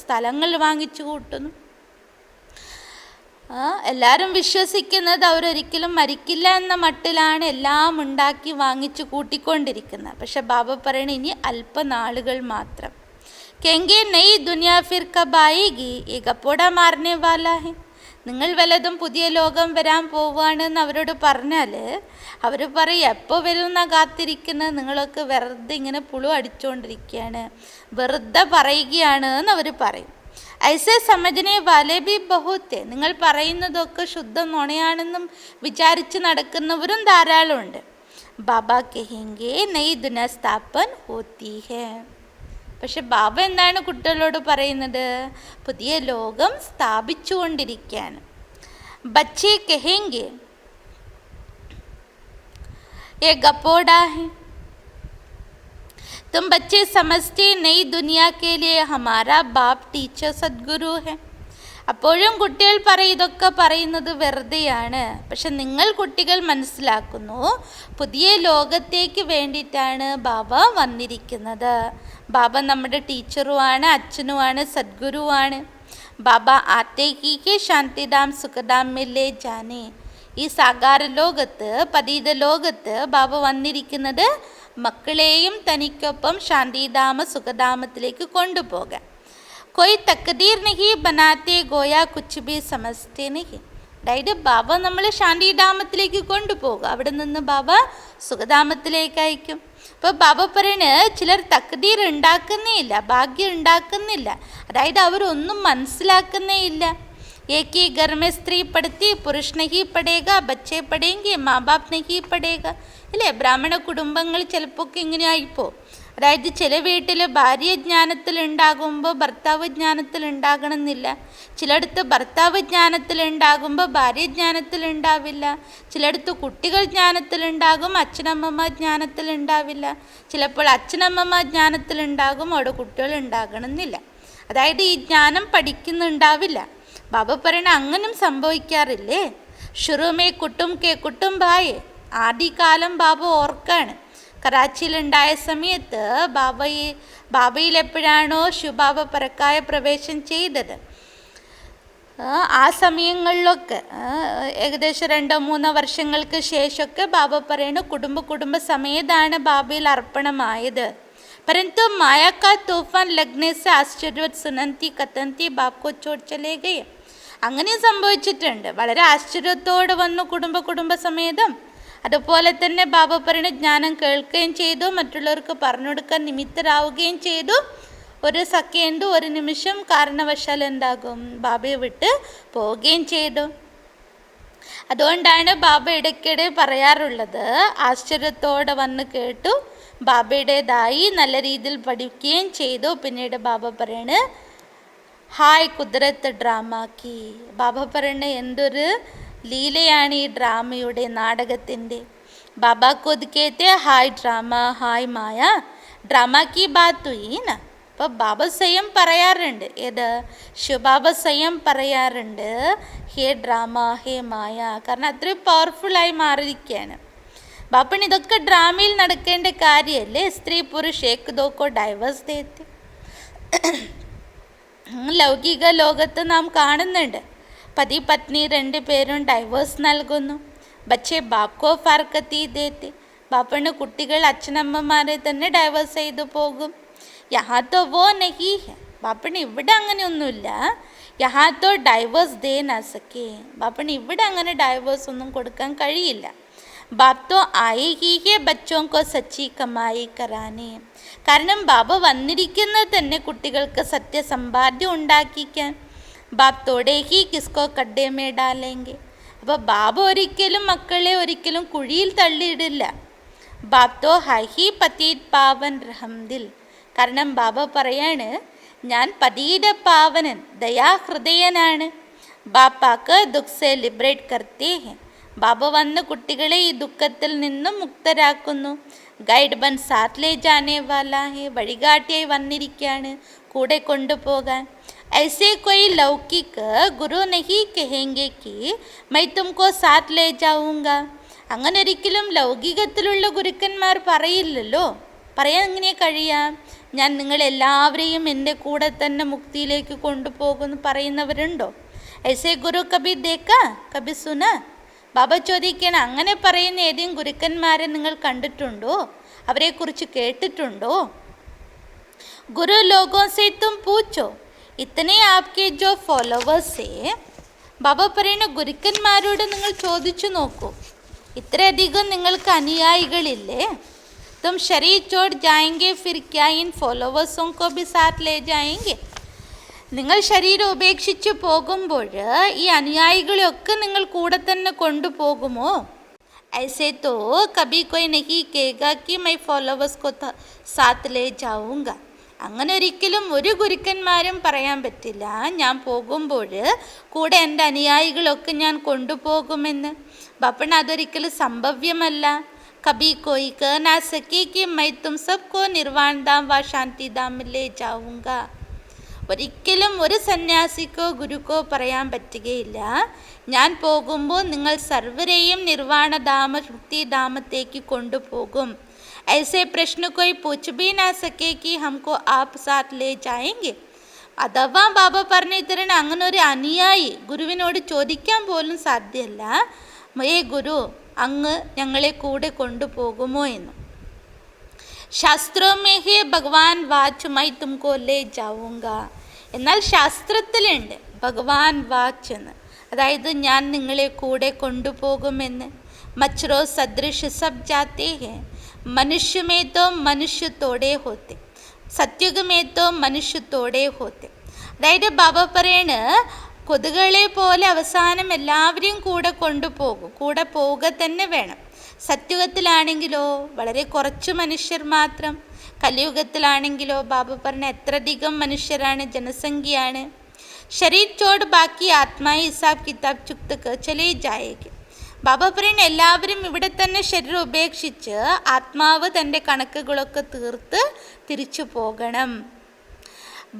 സ്ഥലങ്ങൾ വാങ്ങിച്ചു കൂട്ടുന്നു. എല്ലാവരും വിശ്വസിക്കുന്നത് അവരൊരിക്കലും മരിക്കില്ല എന്ന മട്ടിലാണ് എല്ലാം ഉണ്ടാക്കി വാങ്ങിച്ചു കൂട്ടിക്കൊണ്ടിരിക്കുന്നത്. പക്ഷെ ബാബ പറയണ ഇനി അല്പനാളുകൾ മാത്രം. കെങ്കെ നെയ് ദുനിയ ഫിർ കബ് ആയേഗി ഈ ഗപ്പോട മാർനെ വാലാ ഹെ. നിങ്ങൾ വല്ലതും പുതിയ ലോകം വരാൻ പോവുകയാണെന്ന് അവരോട് പറഞ്ഞാൽ അവർ പറയും എപ്പോൾ വരുമെന്നാ കാത്തിരിക്കുന്നത്, നിങ്ങളൊക്കെ വെറുതെ ഇങ്ങനെ പുളു അടിച്ചുകൊണ്ടിരിക്കുകയാണ്, വെറുതെ പറയുകയാണ് എന്ന് അവർ പറയും. ഐസെ സമജനെ വാലേ ബി ബഹുത്തെ. നിങ്ങൾ പറയുന്നതൊക്കെ ശുദ്ധ നുണയാണെന്നും വിചാരിച്ച് നടക്കുന്നവരും ധാരാളമുണ്ട്. ബാബ കഹേങ്കെ നയി ദുനിയ സ്ഥാപൻ ഹോത്തി ഹെ. പക്ഷെ ബാബ എന്താണ് കുട്ടികളോട് പറയുന്നത്? പുതിയ ലോകം സ്ഥാപിച്ചുകൊണ്ടിരിക്കുകയാണ്. ബച്ചേ കഹേങ്കെ ये गपोड़ा है, तुम बच्चे समझते नई दुनिया के लिए हमारा बाप टीचर सद्गुरु है. അപ്പോഴും കുട്ടികൾ ഇതൊക്കെ പറയുന്നത് വെറുതെയാണ്. പക്ഷെ നിങ്ങൾ കുട്ടികൾ മനസ്സിലാക്കുന്നു പുതിയ ലോകത്തേക്ക് വേണ്ടിയിട്ടാണ് ബാബ വന്നിരിക്കുന്നത്. ബാബ നമ്മുടെ ടീച്ചറുമാണ്, അച്ഛനുമാണ്, സദ്ഗുരുവാണ്. ബാബ ആത്തേക്ക് ശാന്തിധാം സുഖധാം മില്ലേ ജാനെ. ഈ സാകാര ലോകത്ത്, പതീത ലോകത്ത് ബാബ വന്നിരിക്കുന്നത് മക്കളെയും തനിക്കൊപ്പം ശാന്തിധാമ സുഖധാമത്തിലേക്ക് കൊണ്ടുപോകാൻ. कोई तकदीर नहीं बनाते गोया कुछ भी समझते नहीं. അതായത് ബാബ നമ്മളെ ശാന്തിധാമത്തിലേക്ക് കൊണ്ടുപോകുക, അവിടെ നിന്ന് ബാബ സുഖധാമത്തിലേക്ക് അയക്കും. അപ്പോൾ ബാബ പറയണ ചിലർ തക്ദീർ ഉണ്ടാക്കുന്നേ ഇല്ല, ഭാഗ്യം ഉണ്ടാക്കുന്നില്ല, അതായത് അവരൊന്നും മനസ്സിലാക്കുന്നേ ഇല്ല. एक ही घर में स्त्री पढ़ती, पुरुष नहीं पढ़ेगा, बच्चे पढ़ेंगे, माँ बाप नहीं पढ़ेगा. ഇല്ലേ, ബ്രാഹ്മണ കുടുംബങ്ങൾ ചിലപ്പോൾ ഇങ്ങനെ ആയിപ്പോ. അതായത് ചില വീട്ടിൽ ഭാര്യ ജ്ഞാനത്തിലുണ്ടാകുമ്പോൾ ഭർത്താവ് ജ്ഞാനത്തിലുണ്ടാകണമെന്നില്ല, ചിലയിടത്ത് ഭർത്താവ് ജ്ഞാനത്തിലുണ്ടാകുമ്പോൾ ഭാര്യ ജ്ഞാനത്തിലുണ്ടാവില്ല, ചിലയിടത്ത് കുട്ടികൾ ജ്ഞാനത്തിലുണ്ടാകും, അച്ഛനമ്മമാർ ജ്ഞാനത്തിലുണ്ടാവില്ല, ചിലപ്പോൾ അച്ഛനമ്മമാർ ജ്ഞാനത്തിലുണ്ടാകും, അവിടെ കുട്ടികൾ ഉണ്ടാകണമെന്നില്ല. അതായത് ഈ ജ്ഞാനം പഠിക്കുന്നുണ്ടാവില്ല. ബാബ പറയണ അങ്ങനും സംഭവിക്കാറില്ലേ? ഷുറൂമേ കുട്ടും കെ കുട്ടുംബായെ. ആദ്യകാലം ബാബ ഓർക്കാണ്, കറാച്ചിയിലുണ്ടായ സമയത്ത് ബാബയിൽ എപ്പോഴാണോ ശിവബാബ പരക്കായ പ്രവേശം ചെയ്തത്, ആ സമയങ്ങളിലൊക്കെ ഏകദേശം 2-3 വർഷങ്ങൾക്ക് ശേഷമൊക്കെ ബാബ പറയണ കുടുംബ സമേതാണ് ബാബയിൽ അർപ്പണമായത്. परंतु माया का तूफान लगने से आश्चर्य सुनंती कतंती बाप को छोड़ चले गए. അങ്ങനെ സംഭവിച്ചിട്ടുണ്ട്. വളരെ ആശ്ചര്യത്തോടെ വന്നു കുടുംബ സമേതം. അതുപോലെ തന്നെ ബാബ പറയുന്ന ജ്ഞാനം കേൾക്കുകയും ചെയ്തു, മറ്റുള്ളവർക്ക് പറഞ്ഞു കൊടുക്കാൻ നിമിത്തരാവുകയും ചെയ്തു. ഒരു സെക്കൻഡ്, ഒരു നിമിഷം കാരണവശാൽ എന്താകും, ബാബയെ വിട്ട് പോവുകയും ചെയ്തു. അതുകൊണ്ടാണ് ബാബ ഇടയ്ക്കിടെ പറയാറുള്ളത്, ആശ്ചര്യത്തോടെ വന്ന് കേട്ടു, ബാബയുടേതായി നല്ല രീതിയിൽ പഠിക്കുകയും ചെയ്തു. പിന്നീട് ബാബ പറയണ ഹായ് കുദ്രത്ത് ഡ്രാമാക്കി. ബാബ പറയണ എന്തൊരു ലീലയാണ് ഈ ഡ്രാമയുടെ, നാടകത്തിൻ്റെ. ബാബ खुद कहते ഹായ് ഡ്രാമ ഹായ് മായ ഡ്രാമ की बात हुई ना. അപ്പോൾ ബാബ സ്വയം പറയാറുണ്ട്, ഏത് ശിവബാബ സ്വയം പറയാറുണ്ട് ഹേ ഡ്രാമ ഹേ മായ, കാരണം അത്രയും പവർഫുള്ളായി മാറിയിരിക്കുകയാണ്. ബാപ്പൻ ഇതൊക്കെ ഡ്രാമയിൽ നടക്കേണ്ട കാര്യമല്ലേ? സ്ത്രീ പുരുഷ് ഏക് ദോക്കോ ഡൈവേഴ്സ് ദേത്തെ. ലൗകിക ലോകത്ത് നാം കാണുന്നുണ്ട്, പതി പത്നി 2 പേരും ഡൈവേഴ്സ് നൽകുന്നു. ബച്ചെ ബാപ്കോ ഫർക്കത്തി ദേത്തെ. ബാപ്പന് കുട്ടികൾ അച്ഛനമ്മമാരെ തന്നെ ഡൈവേഴ്സ് ചെയ്തു പോകും. യഹാത്തോ വോ നഹി ഹെ. ബാപ്പന് ഇവിടെ അങ്ങനെയൊന്നുമില്ല. യഹാത്തോ ഡൈവേഴ്സ് ദേ നാ സക്കേ. ബാപ്പന് ഇവിടെ അങ്ങനെ ഡൈവേഴ്സ് ഒന്നും കൊടുക്കാൻ കഴിയില്ല. ബാപ് തോ ആയേ ഹി ഹെ ബച്ചോं को സച്ചി കമായി കരാനേ. കാരണം ബാബ വന്നിരിക്കുന്നത് തന്നെ കുട്ടികൾക്ക് സത്യസമ്പാദ്യം ഉണ്ടാക്കിക്കാൻ. ബാപ് തോടെ ഹി കിസ്കോ കഡ്ഡേ മേ ഡാലേങ്കെ. അപ്പോൾ ബാബ ഒരിക്കലും മക്കളെ ഒരിക്കലും കുഴിയിൽ തള്ളിയിടില്ല. ബാപ് തോ ഹൈ ഹി പതീത് പാവൻ റഹംദിൽ. കാരണം ബാബ പറയാണ്, ഞാൻ പതീത പാവനൻ ദയാഹൃദയനാണ്. ബാപ്പാക്ക് ദുഃഖ് ലിബറേറ്റ് കർത്തേ ഹെ. ബാബ വന്ന് കുട്ടികളെ ഈ ദുഃഖത്തിൽ നിന്നും മുക്തരാക്കുന്നു. ഗൈഡ് ബൻ സാത്ത് ലേ ജാനേ വാലാ ഹെ. വഴികാട്ടിയായി വന്നിരിക്കുകയാണ്, കൂടെ കൊണ്ടുപോകാൻ. ऐसे कोई लौकिक गुरु नहीं कहेंगे कि मैं तुमको साथ ले जाऊंगा. അങ്ങനെ ഒരിക്കലും ലൗകികത്തിലുള്ള ഗുരുക്കന്മാർ പറയില്ലല്ലോ. പറയാൻ എങ്ങനെ കഴിയാം? ഞാൻ നിങ്ങളെല്ലാവരെയും എൻ്റെ കൂടെ തന്നെ മുക്തിയിലേക്ക് കൊണ്ടുപോകുമെന്ന് പറയുന്നവരുണ്ടോ? ऐसे ഗുരു കബി ദേക്കാ കബി സുന? ബാബ ചോദിക്കണം, അങ്ങനെ പറയുന്ന ഏതെങ്കിലും ഗുരുക്കന്മാരെ നിങ്ങൾ കണ്ടിട്ടുണ്ടോ? അവരെക്കുറിച്ച് കേട്ടിട്ടുണ്ടോ? ഗുരു ലോഗോ സെ തും പൂച്ചോ ഇത്തനെ ആപ്കെ ജോ ഫോളോവേഴ്സേ. ബാബ പറയുന്ന ഗുരുക്കന്മാരോട് നിങ്ങൾ ചോദിച്ചു നോക്കൂ, ഇത്രയധികം നിങ്ങൾക്ക് അനുയായികളില്ലേ? തും ശരീർ ചോട് ജായെങ്കെ ഫിർ ക്യാ ഇൻ ഫോളോവേഴ്സോं को भी साथ ले जाएंगे? നിങ്ങൾ ശരീരം ഉപേക്ഷിച്ച് പോകുമ്പോൾ ഈ അനുയായികളെയൊക്കെ നിങ്ങൾ കൂടെ തന്നെ കൊണ്ടുപോകുമോ? ऐसे तो कभी कोई नहीं कहेगा कि मैं फॉलोवर्स को साथ ले जाऊंगा. അങ്ങനെ ഒരിക്കലും ഒരു ഗുരുക്കന്മാരും പറയാൻ പറ്റില്ല, ഞാൻ പോകുമ്പോൾ കൂടെ എൻ്റെ അനുയായികളൊക്കെ ഞാൻ കൊണ്ടുപോകുമെന്ന്. ബാപ്പണ അതൊരിക്കലും സംഭവ്യമല്ല. കബി കോയി കഹ നാ സകേ കി മൈ തും സബ്കോ നിർവാൺ ധാം വ ശാന്തി ധാം ലേ ജാഊംഗ. ഒരിക്കലും ഒരു സന്യാസിക്കോ ഗുരുക്കോ പറയാൻ പറ്റുകയില്ല, ഞാൻ പോകുമ്പോൾ നിങ്ങൾ സർവരെയും നിർവാണധാമ മുക്തിധാമത്തേക്ക് കൊണ്ടുപോകും. ऐसे प्रश्न कोई पूछ भी ना सके कि हमको आप साथ ले जाएंगे. അഥവാ ബാബ പറഞ്ഞു തരണ അങ്ങനെ ഒരു അനുയായി ഗുരുവിനോട് ചോദിക്കാൻ പോലും സാധ്യമല്ല, ഏ ഗുരു അങ്ങ് ഞങ്ങളെ കൂടെ കൊണ്ടുപോകുമോ എന്ന്. ശാസ്ത്രമേ ഹേ ഭഗവാൻ വാച്ച് മൈ തുംകോ ലേ ജാഊംഗ. എന്നാൽ ശാസ്ത്രത്തിലുണ്ട് ഭഗവാൻ വാച്ച് എന്ന്, അതായത് ഞാൻ നിങ്ങളെ കൂടെ കൊണ്ടുപോകുമെന്ന്. മച്ഛരോ സദൃശ് സബ് ജാത്തേ ഹേ, മനുഷ്യ മേ തോ മനുഷ്യ തോടെ ഹോത്തെ, സത്യുഗ് മേ തോ മനുഷ്യ തോടെ ഹോത്തെ. അതായത് ബാബ പറയണ കൊതുകളെ പോലെ അവസാനം എല്ലാവരെയും കൂടെ കൊണ്ടുപോകും, കൂടെ പോവുക തന്നെ വേണം. സത്യുഗത്തിലാണെങ്കിലോ വളരെ കുറച്ച് മനുഷ്യർ മാത്രം, കലിയുഗത്തിലാണെങ്കിലോ ബാബ പറഞ്ഞ എത്രയധികം മനുഷ്യരാണ്, ജനസംഖ്യയാണ്. ശരീർ ചോട് ബാക്കി ആത്മായി ഹിസാബ് കിതാബ് ചുക്തക്ക് ചലേ ജായേക്ക്. ബാബ പറയുന്ന എല്ലാവരും ഇവിടെ തന്നെ ശരീരം ഉപേക്ഷിച്ച് ആത്മാവ് തൻ്റെ കണക്കുകളൊക്കെ തീർത്ത് തിരിച്ചു പോകണം.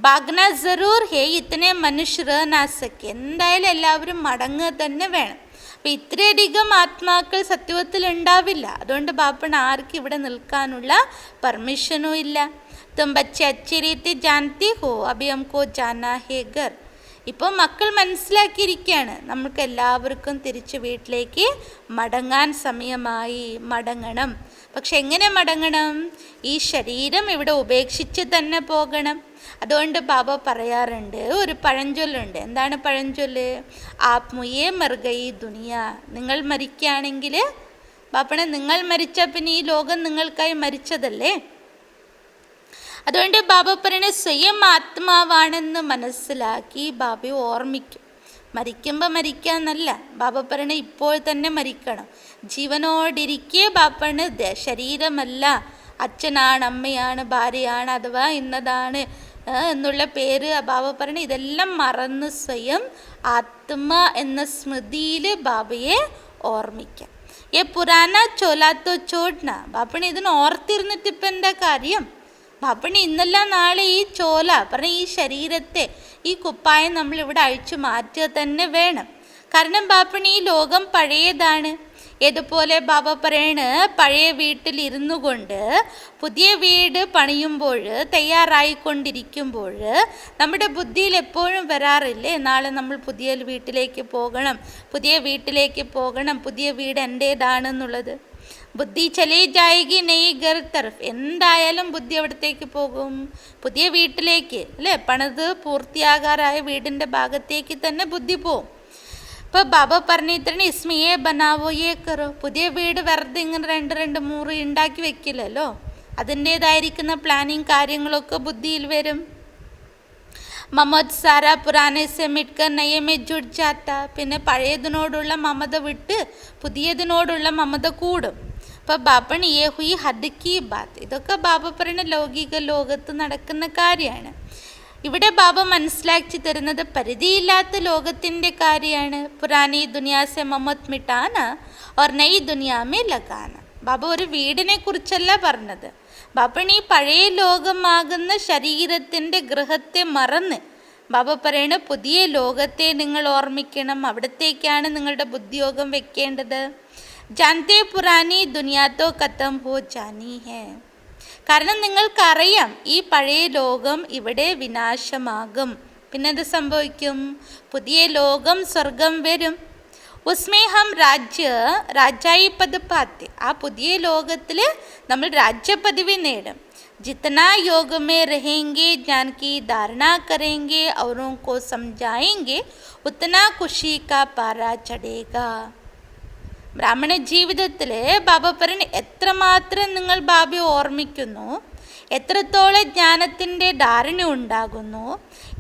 ഭാഗ്ന ജറൂർ ഹേ ഇത്തനെ മനുഷ്യർ നാസക്ക്, എന്തായാലും എല്ലാവരും മടങ്ങുക തന്നെ വേണം. അപ്പം ഇത്രയധികം ആത്മാക്കൾ സത്യത്തിൽ ഉണ്ടാവില്ല, അതുകൊണ്ട് ബാപ്പണ് ആർക്കും ഇവിടെ നിൽക്കാനുള്ള പെർമിഷനും ഇല്ല. തും ബच्चे अच्छी रीति जानती हो अभी हमको जाना है घर. ഇപ്പോൾ മക്കൾ മനസ്സിലാക്കിയിരിക്കുകയാണ്, നമുക്ക് എല്ലാവർക്കും തിരിച്ച് വീട്ടിലേക്ക് മടങ്ങാൻ സമയമായി, മടങ്ങണം. പക്ഷെ എങ്ങനെ മടങ്ങണം? ഈ ശരീരം ഇവിടെ ഉപേക്ഷിച്ച് തന്നെ പോകണം. അതുകൊണ്ട് ബാബ പറയാറുണ്ട്, ഒരു പഴഞ്ചൊല്ലുണ്ട്. എന്താണ് പഴഞ്ചൊല്ല്? ആപ് മുയേ മർഗയി ദുനിയ. നിങ്ങൾ മരിക്കുകയാണെങ്കിൽ ബാപ്പണ, നിങ്ങൾ മരിച്ച പിന്നെ ഈ ലോകം നിങ്ങൾക്കായി മരിച്ചതല്ലേ. അതുകൊണ്ട് ബാബ പറയണ സ്വയം ആത്മാവാണെന്ന് മനസ്സിലാക്കി ബാബയെ ഓർമ്മിക്കും. മരിക്കുമ്പോൾ മരിക്കാന്നല്ല, ബാബ പറയണ ഇപ്പോൾ തന്നെ മരിക്കണം. ജീവനോടിരിക്കെ ബാപ്പണ് ശരീരമല്ല, അച്ഛനാണ്, അമ്മയാണ്, ഭാര്യയാണ്, അഥവാ ഇന്നതാണ് എന്നുള്ള പേര് ബാബ പറയണ ഇതെല്ലാം മറന്ന് സ്വയം ആത്മ എന്ന സ്മൃതിയിൽ ബാബയെ ഓർമ്മിക്കാം. ഏ പുരാന ചോലാത്തോ ചോടന. ബാപ്പണ ഇതിന് ഓർത്തിരുന്നിട്ട് ഇപ്പം എന്താ കാര്യം? ബാപ്പണി ഇന്നല്ല നാളെ ഈ ചോല പറഞ്ഞ ഈ ശരീരത്തെ, ഈ കുപ്പായം നമ്മളിവിടെ അഴിച്ചു മാറ്റുക തന്നെ വേണം. കാരണം ബാപ്പണി ഈ ലോകം പഴയതാണ്. ഏതുപോലെ ബാബ പറയണ പഴയ വീട്ടിൽ ഇരുന്നു കൊണ്ട് പുതിയ വീട് പണിയുമ്പോൾ, തയ്യാറായിക്കൊണ്ടിരിക്കുമ്പോൾ നമ്മുടെ ബുദ്ധിയിൽ എപ്പോഴും വരാറില്ലേ, നാളെ നമ്മൾ പുതിയ വീട്ടിലേക്ക് പോകണം, പുതിയ വീട്ടിലേക്ക് പോകണം, പുതിയ വീട് എൻ്റേതാണെന്നുള്ളത്. ബുദ്ധി ചലേ ജായകി നെയ് ഗർ തർഫ്. എന്തായാലും ബുദ്ധി എവിടത്തേക്ക് പോകും? പുതിയ വീട്ടിലേക്ക് അല്ലേ, പണിത് പൂർത്തിയാകാറായ വീടിൻ്റെ ഭാഗത്തേക്ക് തന്നെ ബുദ്ധി പോവും. ഇപ്പോൾ ബാബ പറഞ്ഞിട്ടാണ് ഇസ്മിയെ ബനാവോ യേ കറോ. പുതിയ വീട് വെറുതെ ഇങ്ങനെ രണ്ട് മൂറ് ഉണ്ടാക്കി വെക്കില്ലല്ലോ, അതിൻ്റേതായിരിക്കുന്ന പ്ലാനിങ് കാര്യങ്ങളൊക്കെ ബുദ്ധിയിൽ വരും. മമത് സാര പുരാനെ സെ മിട്കർ നയെ മേ ജുഡ് ജാത്ത. പിന്നെ പഴയതിനോടുള്ള മമത വിട്ട് പുതിയതിനോടുള്ള മമത കൂടും. അപ്പോൾ ബാപ്പൺ യേ ഹുയി ഹദ് കി ബാത്ത്. ഇതൊക്കെ ബാബ പറയുന്ന ലൗകിക ലോകത്ത് നടക്കുന്ന കാര്യമാണ്. ഇവിടെ ബാബ മനസ്സിലാക്കി തരുന്നത് പരിധിയില്ലാത്ത ലോകത്തിൻ്റെ കാര്യമാണ്. പുരാനി ദുനിയാസെ മമത് മിട്ടാന ഓർ നയി ദുനിയാമേ ലഗാന. ബാബ ഒരു വീടിനെ കുറിച്ചല്ല പറഞ്ഞത്. ബാപ്പൺ ഈ പഴയ ലോകമാകുന്ന ശരീരത്തിൻ്റെ ഗൃഹത്തെ മറന്ന് ബാബ പറയണ പുതിയ ലോകത്തെ നിങ്ങൾ ഓർമ്മിക്കണം, അവിടത്തേക്കാണ് നിങ്ങളുടെ ബുദ്ധിയോഗം വെക്കേണ്ടത്. ജാനത്തെ പുരാനി ദുനിയാത്തോ ഖത്തം ഹോ ജാനി ഹേ. കാരണം നിങ്ങൾക്കറിയാം ഈ പഴയ ലോകം ഇവിടെ വിനാശമാകും, പിന്നെന്ത് സംഭവിക്കും? പുതിയ ലോകം സ്വർഗം വരും. ഉസ്മേ ഹം രാജായി പദ് പാത്തെ. ആ പുതിയ ലോകത്തിൽ നമ്മൾ രാജ്യപദവി നേടും. जितना योग में रहेंगे, ज्ञान की धारणा करेंगे, औरों को समझाएंगे, उतना खुशी का पारा चढ़ेगा. ബ്രാഹ്മണ ജീവിതത്തിൽ ബാബ പറയുന്ന എത്രമാത്രം നിങ്ങൾ ബാബയെ ഓർമ്മിക്കുന്നു, എത്രത്തോളം ജ്ഞാനത്തിൻ്റെ ധാരണ ഉണ്ടാകുന്നു,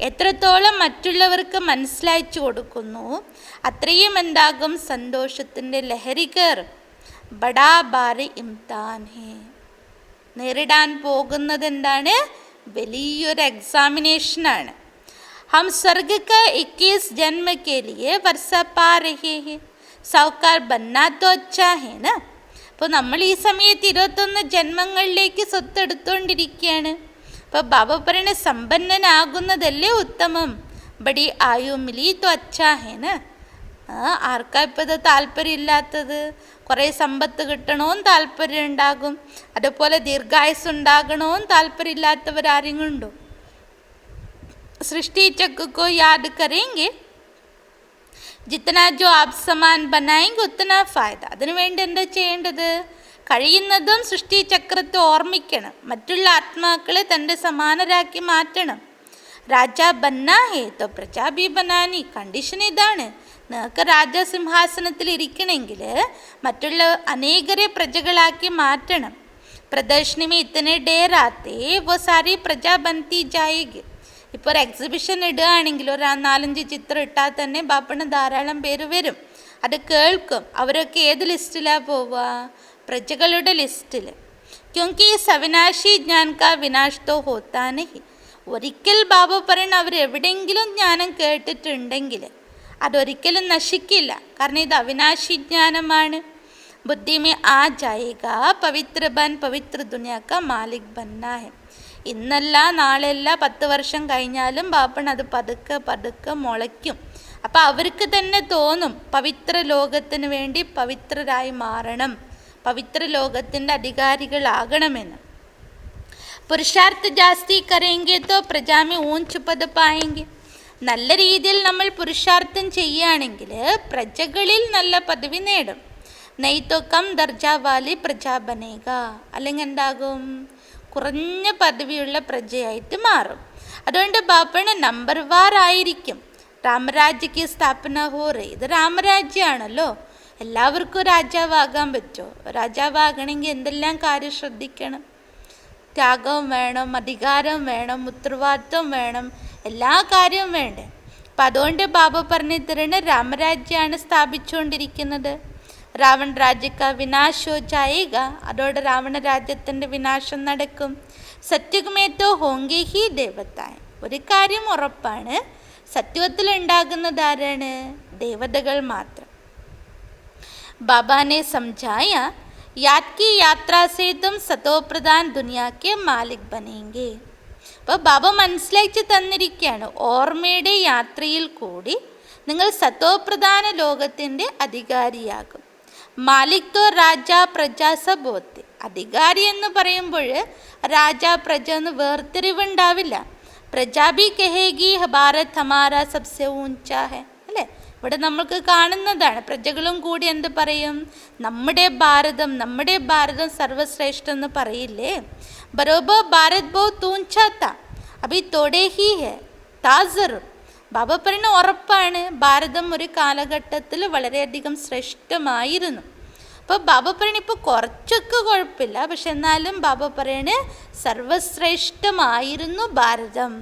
എത്രത്തോളം മറ്റുള്ളവർക്ക് മനസ്സിലാച്ചു കൊടുക്കുന്നു, അത്രയും എന്താകും? സന്തോഷത്തിൻ്റെ ലഹരി കയറും. ബഡാ ഭാരി ഇംതാൻ ഹേ. നേരിടാൻ പോകുന്നത് എന്താണ്? വലിയൊരു എക്സാമിനേഷനാണ്. ഹം സ്വർഗ കാ 21 ജന്മ കെ ലിയേ വർഷ പാ രഹേ ഹേ, സൗക്കാർ ബന്നാ തോ അച്ഛാ ഹേ ന. അപ്പോൾ നമ്മൾ ഈ സമയത്ത് 21 ജന്മങ്ങളിലേക്ക് സ്വത്തെടുത്തുകൊണ്ടിരിക്കുകയാണ്. അപ്പോൾ ബാബ പറയുന്ന സമ്പന്നനാകുന്നതല്ലേ ഉത്തമം. ബടി ആയു മിലി തോ അച്ഛാ ഹേ ന. ആർക്കാ ഇപ്പോൾ ഇത് താല്പര്യമില്ലാത്തത്? കുറേ സമ്പത്ത് കിട്ടണമെന്ന് താല്പര്യം ഉണ്ടാകും. അതുപോലെ ദീർഘായുസ് ഉണ്ടാകണമെന്ന് താല്പര്യമില്ലാത്തവരാരെങ്കിലും ഉണ്ടോ? സൃഷ്ടി ചക്രക്കോ യാദ് കരേങ്കെ, ജിത്തന ജോ ആപ് സമാൻ ബനായെങ്കിൽ ഉത്തന ഫായദ. അതിനുവേണ്ടി എന്താ ചെയ്യേണ്ടത്? കഴിയുന്നതും സൃഷ്ടി ചക്രത്തെ ഓർമ്മിക്കണം. മറ്റുള്ള ആത്മാക്കളെ തൻ്റെ സമാനരാക്കി മാറ്റണം. രാജാ ബന്നാ ഹേ തോ പ്രജാ ബി ബനാനി. കണ്ടീഷൻ ഇതാണ്. നിങ്ങൾക്ക് രാജസിംഹാസനത്തിൽ ഇരിക്കണമെങ്കിൽ മറ്റുള്ള അനേകരെ പ്രജകളാക്കി മാറ്റണം. പ്രദർശനി में इतने ढेर आते वो सारी പ്രജാ ബന്തി ജായേഗി. ഇപ്പോൾ ഒരു എക്സിബിഷൻ ഇടുകയാണെങ്കിൽ ഒരു 4-5 ചിത്രം ഇട്ടാൽ തന്നെ ബാപ്പണ് ധാരാളം പേര് വരും. അത് കേൾക്കും. അവരൊക്കെ ഏത് ലിസ്റ്റിലാണ് പോവുക? പ്രജകളുടെ ലിസ്റ്റിൽ. ക്യോങ്കി സവിനാശി ജ്ഞാൻ കാ വിനാശ് തോ ഹോത്താ നഹി. ഒരിക്കൽ ബാബ പറയുന്ന അവരെവിടെയെങ്കിലും ജ്ഞാനം കേട്ടിട്ടുണ്ടെങ്കിൽ അതൊരിക്കലും നശിക്കില്ല. കാരണം ഇത് അവിനാശി ജ്ഞാനമാണ്. ബുദ്ധി മേ ആ ജായേഗ പവിത്ര ബൻ പവിത്ര ദുനിയ കാ മാലിക് ബന്നാ ഹെ. ഇന്നല്ല നാളെയല്ല 10 വർഷം കഴിഞ്ഞാലും ബാപ്പൺ അത് പതുക്കെ പതുക്കെ മുളയ്ക്കും. അപ്പം അവർക്ക് തന്നെ തോന്നും പവിത്ര ലോകത്തിന് വേണ്ടി പവിത്രരായി മാറണം, പവിത്ര ലോകത്തിൻ്റെ അധികാരികളാകണമെന്ന്. പുരുഷാർത്ഥ ജാസ്തി കരേങ്കെ തോ പ്രജാമി ഊഞ്ച് പദ പായെങ്കിൽ. നല്ല രീതിയിൽ നമ്മൾ പുരുഷാർത്ഥം ചെയ്യുകയാണെങ്കിൽ പ്രജകളിൽ നല്ല പദവി നേടും. നെയ്ത്തോ കം ദർജാവാലി പ്രജാ ബനേക. അല്ലെങ്കിൽ എന്താകും? കുറഞ്ഞ പദവിയുള്ള പ്രജയായിട്ട് മാറും. അതുകൊണ്ട് ബാപ്പണ് നമ്പർ വാർ ആയിരിക്കും. രാമരാജ്യക്ക് സ്ഥാപന ഹോറേ. ഇത് രാമരാജ്യമാണല്ലോ. എല്ലാവർക്കും രാജാവാകാൻ പറ്റുമോ? രാജാവാകണമെങ്കിൽ എന്തെല്ലാം കാര്യം ശ്രദ്ധിക്കണം? ത്യാഗവും വേണം, അധികാരം വേണം, ഉത്തരവാദിത്വം വേണം, എല്ലാ കാര്യവും വേണ്ടേ. അപ്പം അതുകൊണ്ട് ബാബ പറഞ്ഞു തരുന്ന രാമരാജ്യമാണ് സ്ഥാപിച്ചുകൊണ്ടിരിക്കുന്നത്. രാവൺ രാജ്യക്ക വിനാശോ ജായേഗ. അതോടെ രാവണ രാജ്യത്തിൻ്റെ വിനാശം നടക്കും. സത്യകുമേത്തോ ഹോങ്കെ ഹി ദേവതായ. ഒരു കാര്യം ഉറപ്പാണ്, സത്യത്തിൽ ഉണ്ടാകുന്നത് ആരാണ്? ദേവതകൾ മാത്രം. ബാബാനെ സംജായ याद की यात्रा से तुम സതോപ്രധാൻ ദുനിയാ കെ മാലിക് ബനേങ്കെ. അപ്പോൾ ബാബ മനസ്സിലാക്കി തന്നിരിക്കുകയാണ്, ഓർമ്മയുടെ യാത്രയിൽ കൂടി നിങ്ങൾ സതോപ്രധാന ലോകത്തിൻ്റെ അധികാരിയാകും. മാലിക് തോ രാജാ പ്രജാ സബോത്തെ. അധികാരി എന്ന് പറയുമ്പോൾ രാജാ പ്രജ എന്ന് വേർതിരിവുണ്ടാവില്ല. പ്രജാ ബി കഹേഗി ഭാരത് ഹമാരാ സബ്സെ ഊഞ്ചാ ഹെ. അല്ലേ? ഇവിടെ നമ്മൾക്ക് കാണുന്നതാണ്. പ്രജകളും കൂടി എന്ത് പറയും? നമ്മുടെ ഭാരതം സർവശ്രേഷ്ഠ എന്ന് പറയില്ലേ? ബരോബർ ഭാരത് ബഹുത് ഊഞ്ചാ താ, അഭി തോടെ ഹി ഹെ താ സറൂർ. ബാബ പറയുന്ന ഉറപ്പാണ്, ഭാരതം ഒരു കാലഘട്ടത്തിൽ വളരെയധികം ശ്രേഷ്ഠമായിരുന്നു. അപ്പോൾ ബാബ പറയണ ഇപ്പോൾ കുറച്ചൊക്കെ കുഴപ്പമില്ല, പക്ഷെ എന്നാലും ബാബ പറയണ സർവശ്രേഷ്ഠമായിരുന്നു ഭാരതം.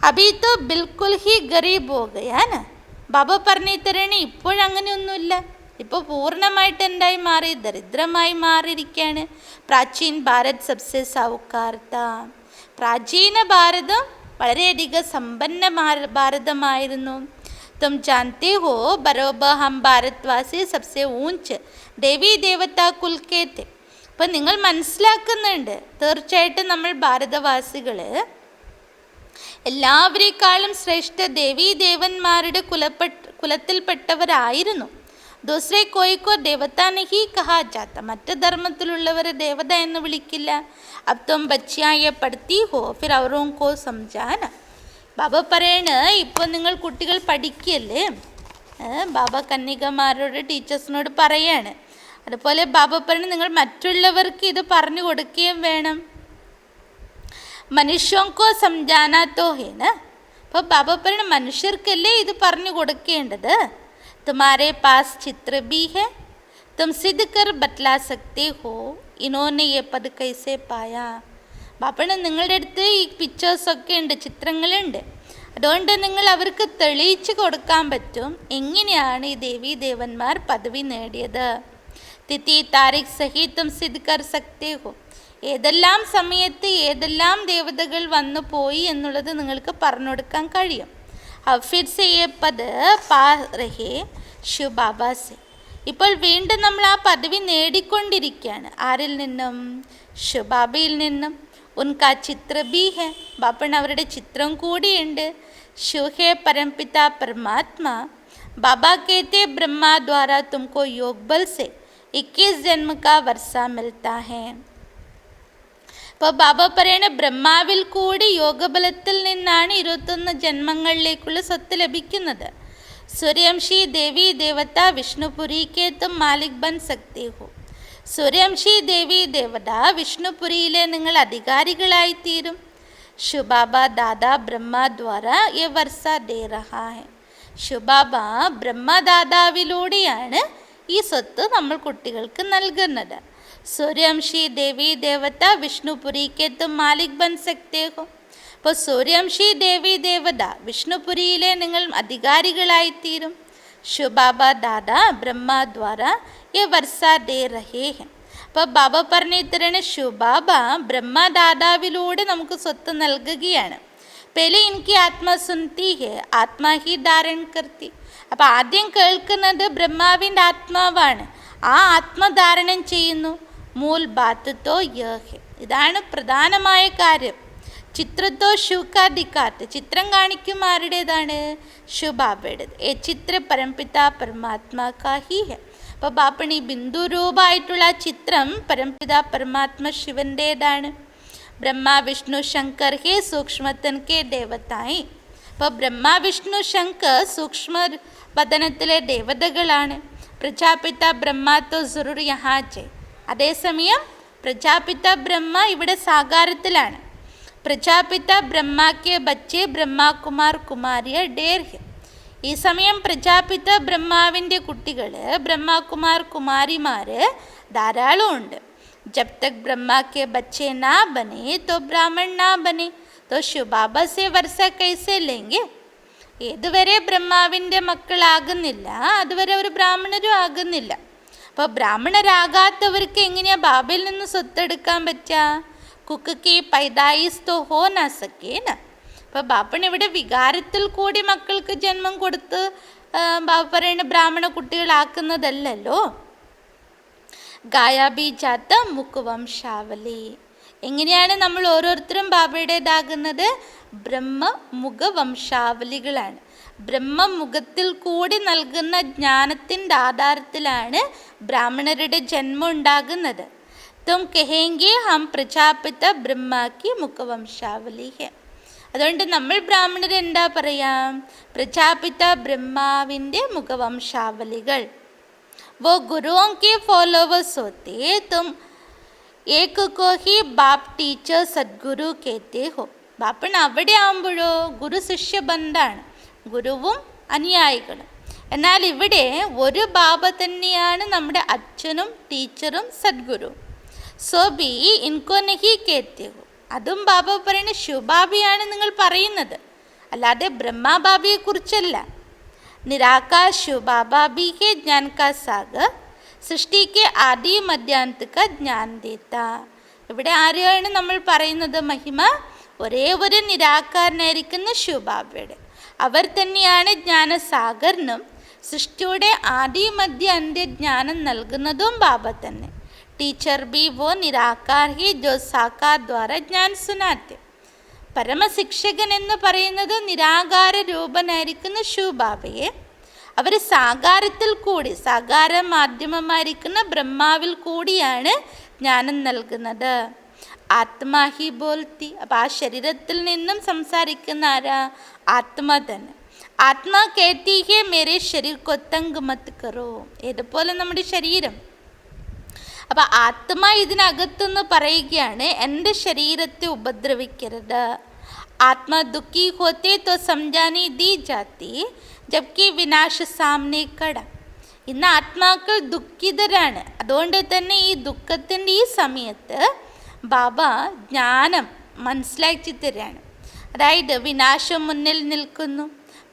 അഭി തോ ബിൽക്കുൽ ഹി ഗരീബ് ഹോ ഗയാന്. ബാബ പറഞ്ഞു തരണേ ഇപ്പോഴങ്ങനെയൊന്നുമില്ല. ഇപ്പോൾ പൂർണ്ണമായിട്ട് എന്തായി മാറി? ദരിദ്രമായി മാറിയിരിക്കുകയാണ്. പ്രാചീൻ ഭാരത് സബ്സെ സാവുക്കാർത്ത. പ്രാചീന ഭാരതം വളരെയധികം സമ്പന്ന ഭാരതമായിരുന്നു. തും ജാൻതേ ഹോ ബരോബർ ഹം ഭാരത്വാസി സബ്സെ ഊഞ്ച് ദേവീ ദേവതാ കുൽക്കേത്തെ. അപ്പം നിങ്ങൾ മനസ്സിലാക്കുന്നുണ്ട്, തീർച്ചയായിട്ടും നമ്മൾ ഭാരതവാസികൾ എല്ലാവരെക്കാളും ശ്രേഷ്ഠ ദേവീ ദേവന്മാരുടെ കുലത്തിൽപ്പെട്ടവരായിരുന്നു. ദൂസരെ കോയിക്കോ ദേവത നഹി കഹാ ജാത്ത. മറ്റ് ധർമ്മത്തിലുള്ളവരെ ദേവത എന്ന് വിളിക്കില്ല. അബ് തും ബച്ചിയായെ പഠിത്തി ഹോ ഫിർ ഔറോं को समझाना. ബാബ പറയണ്, ഇപ്പോൾ നിങ്ങൾ കുട്ടികൾ പഠിക്കല്ലേ, ബാബ കന്യകമാരോട് ടീച്ചേഴ്സിനോട് പറയാണ്. അതുപോലെ ബാബ പറയണ്, നിങ്ങൾ മറ്റുള്ളവർക്ക് ഇത് പറഞ്ഞു കൊടുക്കുകയും വേണം. മനുഷ്യർക്കോ സംജാനാത്തോ ഹേന. അപ്പോൾ ബാബ പറയണ മനുഷ്യർക്കല്ലേ ഇത് പറഞ്ഞു കൊടുക്കേണ്ടത്. തുമാരെ പാസ് ചിത്ര ബി ഹെ, തും സിദ്ധ കർ ബത്ലാ സക്തേ ഹോ ഇനോനെ യെ പദ് കൈസെ പായ. ബാപ്പണ് നിങ്ങളുടെ അടുത്ത് ഈ പിക്ചേഴ്സൊക്കെ ഉണ്ട്, ചിത്രങ്ങളുണ്ട്. അതുകൊണ്ട് നിങ്ങൾ അവർക്ക് തെളിയിച്ച് കൊടുക്കാൻ പറ്റും എങ്ങനെയാണ് ഈ ദേവീ ദേവന്മാർ പദവി നേടിയത്. തിഥി താരിഖ് സഹി തും സിദ്ധ കർ സക്തേ ഹോ. ഏതെല്ലാം സമയത്ത് ഏതെല്ലാം ദേവതകൾ വന്നു പോയി എന്നുള്ളത് നിങ്ങൾക്ക് പറഞ്ഞു കൊടുക്കാൻ കഴിയും. ഫിർ സെ യേ പദ് പാ രഹേ ശിവ് ബാബ സെ. ഇപ്പോൾ വീണ്ടും നമ്മൾ ആ പദവി നേടിക്കൊണ്ടിരിക്കുകയാണ്. ആരിൽ നിന്നും? ശിവ് ബാബയിൽ നിന്നും. ഉൻകാ ചിത്ര ബി ഹെ. ബാപ്പൺ അവരുടെ ചിത്രം കൂടിയുണ്ട്. ശിവ് ഹേ പരംപിത പരമാത്മാ. ബാബ കേത്തെ ബ്രഹ്മ ദ്വാരാ തുമക്കോ योग बल से 21 जन्म का वर्षा मिलता है. ഇപ്പോൾ ബാബ പറയണ ബ്രഹ്മാവിൽ കൂടി യോഗബലത്തിൽ നിന്നാണ് 21 ജന്മങ്ങളിലേക്കുള്ള സ്വത്ത് ലഭിക്കുന്നത്. सूर्यवंशी देवी देवता विष्णुपुरी के तुम मालिक बन सकते हो. सूर्यवंशी देवी देवता വിഷ്ണുപുരിയിലെ നിങ്ങൾ അധികാരികളായിത്തീരും. ശിവബാബ ദാദാ ബ്രഹ്മ ദ്വാര യെ വർഷ ദേ രഹാ ഹെ. ശിവബാബ ബ്രഹ്മദാതാവിലൂടെയാണ് ഈ സ്വത്ത് നമ്മൾ കുട്ടികൾക്ക് നൽകുന്നത്. सूर्यवंशी देवी देवता विष्णुपुरी के तुम मालिक बन सकते हो. അപ്പോൾ സൂര്യവംശി ദേവി ദേവത വിഷ്ണുപുരിയിലെ നിങ്ങൾ അധികാരികളായിത്തീരും. ശിവബാബ ദാദാ ബ്രഹ്മ ദ്വാര യെ വർഷ ദേ രഹേ ഹെ. അപ്പോൾ ബാബ പറഞ്ഞു തരണ ശിവബാബ ബ്രഹ്മദാതാവിലൂടെ നമുക്ക് സ്വത്ത് നൽകുകയാണ്. പെലെ എനിക്ക് ആത്മാ സുൻതി ഹെ ആത്മാ ഹി ധാരൺ കർത്തി. അപ്പോൾ ആദ്യം കേൾക്കുന്നത് ബ്രഹ്മാവിൻ്റെ ആത്മാവാണ്. ആ ആത്മധാരണം ചെയ്യുന്നു. മൂൽ ബാത്ത് തോ യഹ് ഹെ. ഇതാണ് പ്രധാനമായ കാര്യം. ചിത്രത്തോ ശിവ്കാ ദിക്കാത്ത്. ചിത്രം കാണിക്കും ആരുടേതാണ്? ശിവബാബയുടേത്. ഏ ചിത്ര പരംപിത പരമാത്മാ കാ ഹി ഹെ. അപ്പോൾ ബാപ്പണി ബിന്ദു രൂപമായിട്ടുള്ള ചിത്രം പരംപിത പരമാത്മ ശിവൻ്റേതാണ്. ബ്രഹ്മ വിഷ്ണു ശങ്കർ ഹേ സൂക്ഷ്മത്തൻ കെ ദേവതായി. അപ്പോൾ ബ്രഹ്മ വിഷ്ണു ശങ്കർ സൂക്ഷ്മ പതനത്തിലെ ദേവതകളാണ്. പ്രജാപിത ബ്രഹ്മ തോ ജറൂർ യഹാ ചെ. അതേസമയം പ്രജാപിത ബ്രഹ്മ ഇവിടെ സാകാരത്തിലാണ്. പ്രജാപിത ബ്രഹ്മ കെ ബച്ചെ ബ്രഹ്മകുമാർ കുമാരിയ ഡേർ ഹെ. ഈ സമയം പ്രജാപിത ബ്രഹ്മാവിൻ്റെ കുട്ടികൾ ബ്രഹ്മകുമാർ കുമാരിമാർ ധാരാളം ഉണ്ട്. ജബ് തക് ബ്രഹ്മ കെ ബച്ചെ നാ ബനെ തോ ബ്രാഹ്മൺ നാ ബനെ തോ ശിവ് ബാബ സെ വർഷ കൈസെ ലേങ്കെ. ഏതുവരെ ബ്രഹ്മാവിൻ്റെ മക്കളാകുന്നില്ല അതുവരെ ഒരു ബ്രാഹ്മണരും ആകുന്നില്ല. അപ്പോൾ ബ്രാഹ്മണരാകാത്തവർക്ക് എങ്ങനെയാണ് ബാബയിൽ നിന്ന് സ്വത്തെടുക്കാൻ പറ്റുക? കുക്കി പൈതായിസ് തോ ഹോ നാ സക്കേന. അപ്പോൾ ബാപ്പൻ ഇവിടെ വികാരത്തിൽ കൂടി മക്കൾക്ക് ജന്മം കൊടുത്ത് ബാബ പറയുന്ന ബ്രാഹ്മണ കുട്ടികളാക്കുന്നതല്ലല്ലോ. ഗായാബി ജാത്ത മുഖവംശാവലി. എങ്ങനെയാണ് നമ്മൾ ഓരോരുത്തരും ബാബയുടേതാകുന്നത്? ബ്രഹ്മമുഖവംശാവലികളാണ്. ബ്രഹ്മമുഖത്തിൽ കൂടി നൽകുന്ന ജ്ഞാനത്തിൻ്റെ ആധാരത്തിലാണ് ബ്രാഹ്മണരുടെ ജന്മം ഉണ്ടാകുന്നത്. തും കഹേങ്കി ഹം പ്രജാപിത ബ്രഹ്മാക്കി മുഖവംശാവലി ഹെ. അതുകൊണ്ട് നമ്മൾ ബ്രാഹ്മണർ എന്താ പറയാം? പ്രജാപിത ബ്രഹ്മാവിൻ്റെ മുഖവംശാവലികൾ. वो गुरुओं के फॉलोवर्स होते तुम एक को ही बाप टीचर सद्गुरु कहते हो. ബാപ്പൺ അവിടെ ആകുമ്പോഴോ ഗുരു ശിഷ്യ ബന്ധാണ്, ഗുരുവും അനുയായികളും. എന്നാൽ ഇവിടെ ഒരു ബാബ തന്നെയാണ് നമ്മുടെ അച്ഛനും ടീച്ചറും സദ്ഗുരു. സോ ബി ഇൻകോ നഹി കേത്തെ ഹോ. അതും ബാബ പറയുന്ന ശിവബാബയാണ് നിങ്ങൾ പറയുന്നത്, അല്ലാതെ ബ്രഹ്മബാബയെക്കുറിച്ചല്ല. निराकार शिव बाबा भी है ज्ञान का सागर, സൃഷ്ടി കെ ആദി മധ്യാന്ത ക ജ്ഞാൻ ദേത്ത. ഇവിടെ ആരെയാണ് നമ്മൾ പറയുന്നത് മഹിമ? ഒരേ ഒരു നിരാകാരനായിരിക്കുന്ന ശിവബാബയുടെ. അവർ തന്നെയാണ് ജ്ഞാനസാഗറിനും സൃഷ്ടിയുടെ ആദി മധ്യ അന്ത്യ ജ്ഞാനം നൽകുന്നതും ബാബ തന്നെ. ടീച്ചർ ബി വോ നിരാകാർ ഹി ജോ സാകാർ ദ്വാര ജ്ഞാൻ സുനാത്തെ. പരമശിക്ഷകൻ എന്ന് പറയുന്നത് നിരാകാര രൂപനായിരിക്കുന്ന ശിവബാബയെ അവർ സാകാരത്തിൽ കൂടി, സാകാര മാധ്യമമായിരിക്കുന്ന ബ്രഹ്മാവിൽ കൂടിയാണ് ജ്ഞാനം നൽകുന്നത്. ആത്മാ ഹി ബോൽത്തി. അപ്പം ആ ശരീരത്തിൽ നിന്നും സംസാരിക്കുന്ന ആരാ? ആത്മാ തന്നെ. ആത്മാ കേത്തി ഹേ മേരെ ശരീർ കോ തംഗ് മത് കറോ. ഏതുപോലെ നമ്മുടെ ശരീരം. അപ്പം ആത്മാ ഇതിനകത്തുനിന്ന് പറയുകയാണ്, എൻ്റെ ശരീരത്തെ ഉപദ്രവിക്കരുത്. ആത്മാ ദുഃഖി ഹോത്തെ തോ സംജാനി ദി ജാത്തി ജബ്കി വിനാശ സാമനെ കട. ഇന്ന് ആത്മാക്കൾ ദുഃഖിതരാണ്. അതുകൊണ്ട് തന്നെ ഈ ദുഃഖത്തിൻ്റെ ഈ സമയത്ത് ബാബ ജ്ഞാനം മനസ്സിലാക്കി തരാണ്. അതായത് വിനാശം മുന്നിൽ നിൽക്കുന്നു.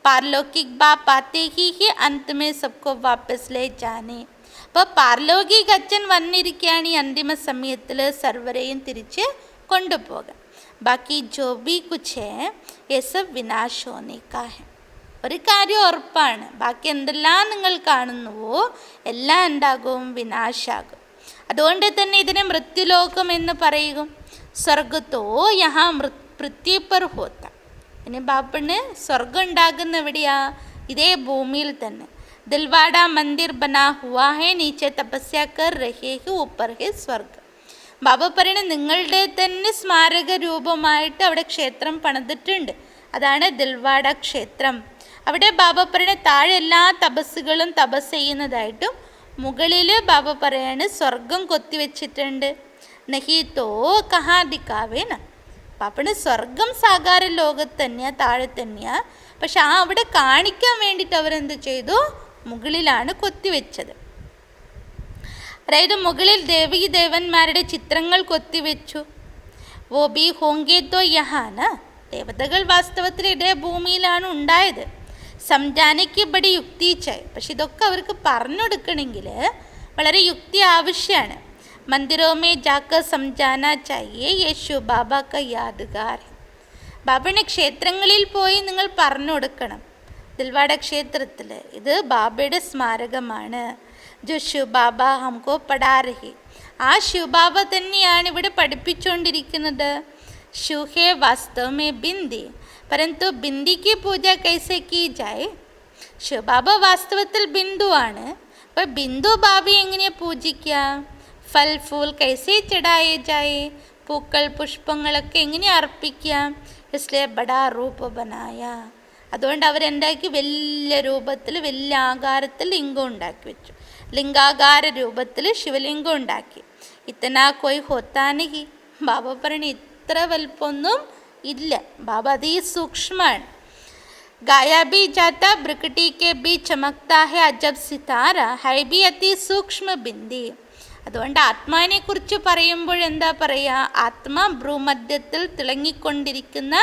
പാർലോകിക് ബാപ്പ് ആത്തെ ഹി അന്തമേ സബ്കോ വാപ്പസ് ലേ ജാനെ. അപ്പോൾ പാർലോകിക് അച്ഛൻ വന്നിരിക്കുകയാണ് ഈ അന്തിമ സമയത്തിൽ സർവരെയും തിരിച്ച് കൊണ്ടുപോകാൻ. ബാക്കി ജോ ബി കുച്ച് ഹേ യേ സബ് വിനാശ് ഹോനെ കാ ഹേ. ഒരു കാര്യം ഉറപ്പാണ്, ബാക്കി എന്തെല്ലാം നിങ്ങൾ കാണുന്നുവോ എല്ലാം എന്താകും? വിനാശാകും. അതുകൊണ്ട് തന്നെ ഇതിനെ മൃത്യുലോകം എന്ന് പറയുക. സ്വർഗത്തോ യഹാ പൃഥ്വി പർ ഹോത്ത. ഇനി ബാപ്പന് സ്വർഗം ഉണ്ടാകുന്ന എവിടെയാ? ഇതേ ഭൂമിയിൽ തന്നെ. ദിൽവാഡ മന്ദിർ ബനാ ഹുവാ ഹേ നീച്ചെ തപസ്യ കർ രഹേ ഹി ഊപ്പർ ഹേ സ്വർഗ. ബാബ പറയണ നിങ്ങളുടെ തന്നെ സ്മാരക രൂപമായിട്ട് അവിടെ ക്ഷേത്രം പണിതിട്ടുണ്ട്. അതാണ് ദിൽവാഡ ക്ഷേത്രം. അവിടെ ബാബ പറയണ താഴെ എല്ലാ തപസ്സുകളും തപസ് ചെയ്യുന്നതായിട്ടും മുകളിൽ ബാബ പറയാണ് സ്വർഗം കൊത്തിവെച്ചിട്ടുണ്ട്. നഹി തോ കഹാ ദിക്കാവേന. പാപ്പണ് സ്വർഗം സാകാര ലോകത്ത് തന്നെയാ, താഴെ തന്നെയാ. പക്ഷെ അവിടെ കാണിക്കാൻ വേണ്ടിയിട്ട് അവരെന്ത് ചെയ്തു? മുകളിലാണ് കൊത്തിവെച്ചത്. അതായത് മുകളിൽ ദേവീ ദേവന്മാരുടെ ചിത്രങ്ങൾ കൊത്തിവെച്ചു. വോ ബി ഹോങ്കേ തോ യഹാന. ദേവതകൾ വാസ്തവത്തിൽ ഇതേ ഭൂമിയിലാണ് ഉണ്ടായത്. സംജാനയ്ക്ക് ബടി യുക്തി ചായ. പക്ഷെ ഇതൊക്കെ അവർക്ക് പറഞ്ഞുകൊടുക്കണമെങ്കിൽ വളരെ യുക്തി ആവശ്യമാണ്. മന്ദിരോമേ ജാക്കർ സംജാന ചായേ യേശു ബാബ ക യാദ്ഗാർ. ബാബയുടെ ക്ഷേത്രങ്ങളിൽ പോയി നിങ്ങൾ പറഞ്ഞു കൊടുക്കണം. ദിൽവാഡ ക്ഷേത്രത്തിൽ ഇത് ബാബയുടെ സ്മാരകമാണ്. ജോ ശിവ് ബാബ ഹംകോ പഠാ രഹി. ആ ശിവ് ബാബ തന്നെയാണ് ഇവിടെ പഠിപ്പിച്ചുകൊണ്ടിരിക്കുന്നത്. ശിവഹേ വാസ്തവമേ ബിന്ദി, പരന്തു ബിന്ദിക്ക് പൂജ കൈസെ കീ ജായേ. ശിവബാബ വാസ്തവത്തിൽ ബിന്ദുവാണ്. അപ്പോൾ ബിന്ദു ബാബയെ എങ്ങനെയാണ് പൂജിക്കുക? ഫൽ ഫൂൽ കൈസെ ചടായേ ജായേ. പൂക്കൾ പുഷ്പങ്ങളൊക്കെ എങ്ങനെ അർപ്പിക്കുക? ഇസ്ലിയെ ബഡാ റൂപ് ബനായ. അതുകൊണ്ട് അവരെന്താക്കി? വലിയ രൂപത്തിൽ വലിയ ആകാരത്തിൽ ലിംഗം ഉണ്ടാക്കി വെച്ചു. ലിംഗാകാര രൂപത്തിൽ ശിവലിംഗം ഉണ്ടാക്കി. ഇത്തനാ കൊയ് ഹോത്താനഹി. ബാബ പറഞ്ഞ ഇത്ര വലുപ്പമൊന്നും ഇല്ല. ബാബ അതീ സൂക്ഷ്മമാണ്. गाया भी जाता ब्रिकटी के बीच चमकता है अजब सितारा है भी अति സൂക്ഷ്മ ബിന്ദി. അതുകൊണ്ട് ആത്മാവിനെ കുറിച്ച് പറയുമ്പോൾ എന്താ പറയുക? ആത്മാ ഭ്രൂമധ്യത്തിൽ തിളങ്ങിക്കൊണ്ടിരിക്കുന്ന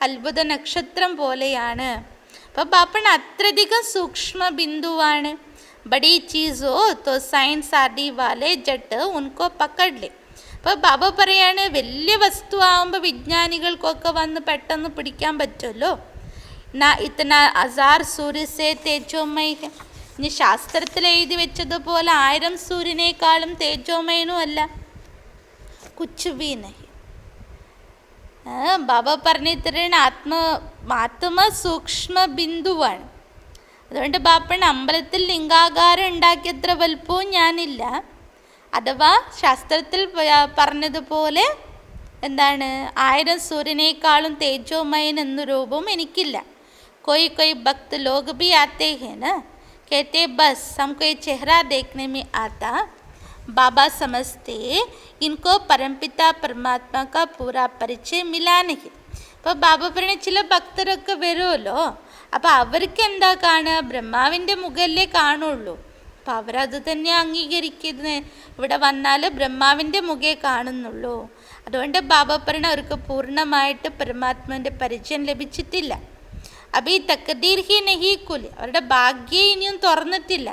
അത്ഭുത നക്ഷത്രം പോലെയാണ്. അപ്പോൾ ബാപ്പൻ അത്രയധികം സൂക്ഷ്മ ബിന്ദുവാണ്. ബഡി ചീസോ തോ സയൻസ് ആദി വാലെ ജട്ട് ഉൻകോ പക്കഡ്ലെ. അപ്പോൾ ബാബ പറയാണ് വലിയ വസ്തു ആകുമ്പോൾ വിജ്ഞാനികൾക്കൊക്കെ വന്ന് പെട്ടെന്ന് പിടിക്കാൻ പറ്റുമല്ലോ. നാ ഇത്തന 1000 സൂര്യ സേ തേജോമയ. ഇനി ശാസ്ത്രത്തിൽ എഴുതി വെച്ചതുപോലെ 1000 സൂര്യനേക്കാളും തേജോമയനും അല്ല. കുച്ച് ഭീ നഹി. ബാബ പറഞ്ഞു തരുന്ന ആത്മ സൂക്ഷ്മ ബിന്ദുവാണ്. അതുകൊണ്ട് ബാപ്പൻ അമ്പലത്തിൽ ലിംഗാകാരം ഉണ്ടാക്കിയത്ര വലുപ്പവും ഞാനില്ല. അഥവാ ശാസ്ത്രത്തിൽ പറഞ്ഞതുപോലെ എന്താണ് 1000 സൂര്യനേക്കാളും തേജോമയൻ എന്ന രൂപവും എനിക്കില്ല. कोई कोई भक्त लोग भी आते हैं ना, कहते बस हमको ये चेहरा देखने में आता. बाबा समझते इनको परमपिता परमात्मा का पूरा परिचय मिला नहीं. അപ്പോൾ ബാബ പറഞ്ഞ ചില ഭക്തരൊക്കെ വരുമല്ലോ, അപ്പോൾ അവർക്ക് എന്താ കാണുക? ബ്രഹ്മാവിൻ്റെ മുഖല്ലേ കാണുള്ളൂ. അപ്പോൾ അവരത് തന്നെ അംഗീകരിക്കുന്നത്. ഇവിടെ വന്നാൽ ബ്രഹ്മാവിൻ്റെ മുഖേ കാണുന്നുള്ളൂ. അതുകൊണ്ട് ബാബ പറഞ്ഞ അവർക്ക് പൂർണ്ണമായിട്ട് പരമാത്മാവിൻ്റെ പരിചയം ലഭിച്ചിട്ടില്ല. അബി തക്ദീർ ഹി നഹി കുലി. അവരുടെ ഭാഗ്യം ഇനിയും തുറന്നിട്ടില്ല.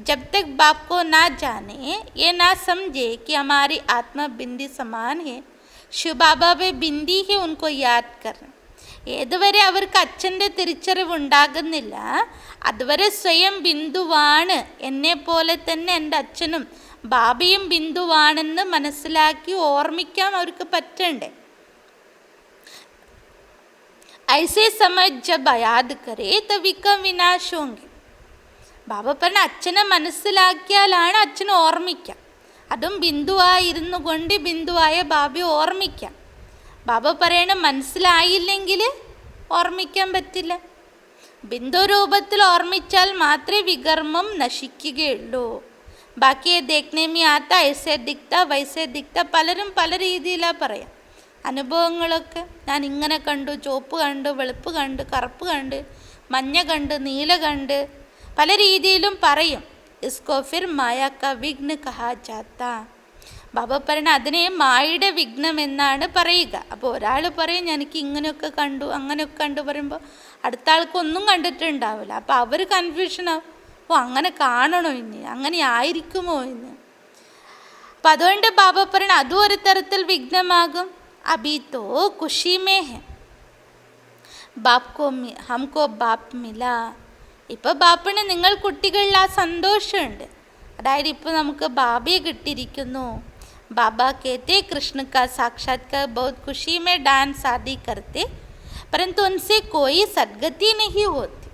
ജബ് തക് ബാപ് കോ നാ ജാനെ യെ നാ സമझे कि हमारी आत्मा बिंदी समान है, शिव बाबा बे बिंदी है उनको याद करना. ഏതുവരെ അവർക്ക് അച്ഛൻ്റെ തിരിച്ചറിവ് ഉണ്ടാകുന്നില്ല, അതുവരെ സ്വയം ബിന്ദുവാണ്. എന്നെപ്പോലെ തന്നെ എൻ്റെ അച്ഛനും ബാബയും ബിന്ദുവാണെന്ന് മനസ്സിലാക്കി ഓർമ്മിക്കാൻ അവർക്ക് പറ്റണ്ടേ. ऐसे समय जब याद करे तभी का विनाश होंगे. ബാബ പറഞ്ഞ അച്ഛനെ മനസ്സിലാക്കിയാലാണ് അച്ഛനെ ഓർമ്മിക്കാം. അതും ബിന്ദുവായിരുന്നു കൊണ്ട് ബിന്ദുവായ ബാബയെ ഓർമ്മിക്കാം. ബാബ പറയണ മനസ്സിലായില്ലെങ്കിൽ ഓർമ്മിക്കാൻ പറ്റില്ല. ബിന്ദു രൂപത്തിൽ ഓർമ്മിച്ചാൽ മാത്രമേ വികർമ്മം നശിക്കുകയുള്ളൂ. ബാക്കിയെ ദേഖ്നേമി ആത്ത ഐസെ ദിക്ത വൈസെ ദിക്ത, പലരും പല രീതിയിലാണ് പറയാം. അനുഭവങ്ങളൊക്കെ ഞാൻ ഇങ്ങനെ കണ്ടു, ചുവപ്പ് കണ്ടു, വെളുപ്പ് കണ്ട്, കറുപ്പ് കണ്ട്, മഞ്ഞ കണ്ട്, നീല കണ്ട്, പല രീതിയിലും പറയും. ഇസ്കോ ഫിർ മായ ക വിഘ്ന കഹാ ജാത്ത. ബാബ പറയണ അതിനെ മായയുടെ വിഘ്നം എന്നാണ് പറയുക. അപ്പോൾ ഒരാൾ പറയും എനിക്ക് ഇങ്ങനെയൊക്കെ കണ്ടു അങ്ങനെയൊക്കെ കണ്ടു പറയുമ്പോൾ അടുത്ത ആൾക്ക് ഒന്നും കണ്ടിട്ടുണ്ടാവില്ല. അപ്പോൾ അവർ കൺഫ്യൂഷനാവും, അപ്പോൾ അങ്ങനെ കാണണോ ഇനി, അങ്ങനെ ആയിരിക്കുമോ എന്ന്. അപ്പം അതുകൊണ്ട് ബാബ പറയണ അതും ഒരു തരത്തിൽ വിഘ്നമാകും. അബി തോ ഖുഷി മേ ഹെ ബാപ്കോ ഹംകോ ബാപ്പ് മില. ഇപ്പോൾ ബാപ്പിന് നിങ്ങൾ കുട്ടികളിൽ ആ സന്തോഷമുണ്ട്. അതായത് ഇപ്പോൾ നമുക്ക് ബാബയെ കിട്ടിയിരിക്കുന്നു. ബാബ कहते कृष्ण का साक्षात्कार बहुत खुशी में डांस आदि करते परंतु उनसे कोई सद्गति नहीं होती.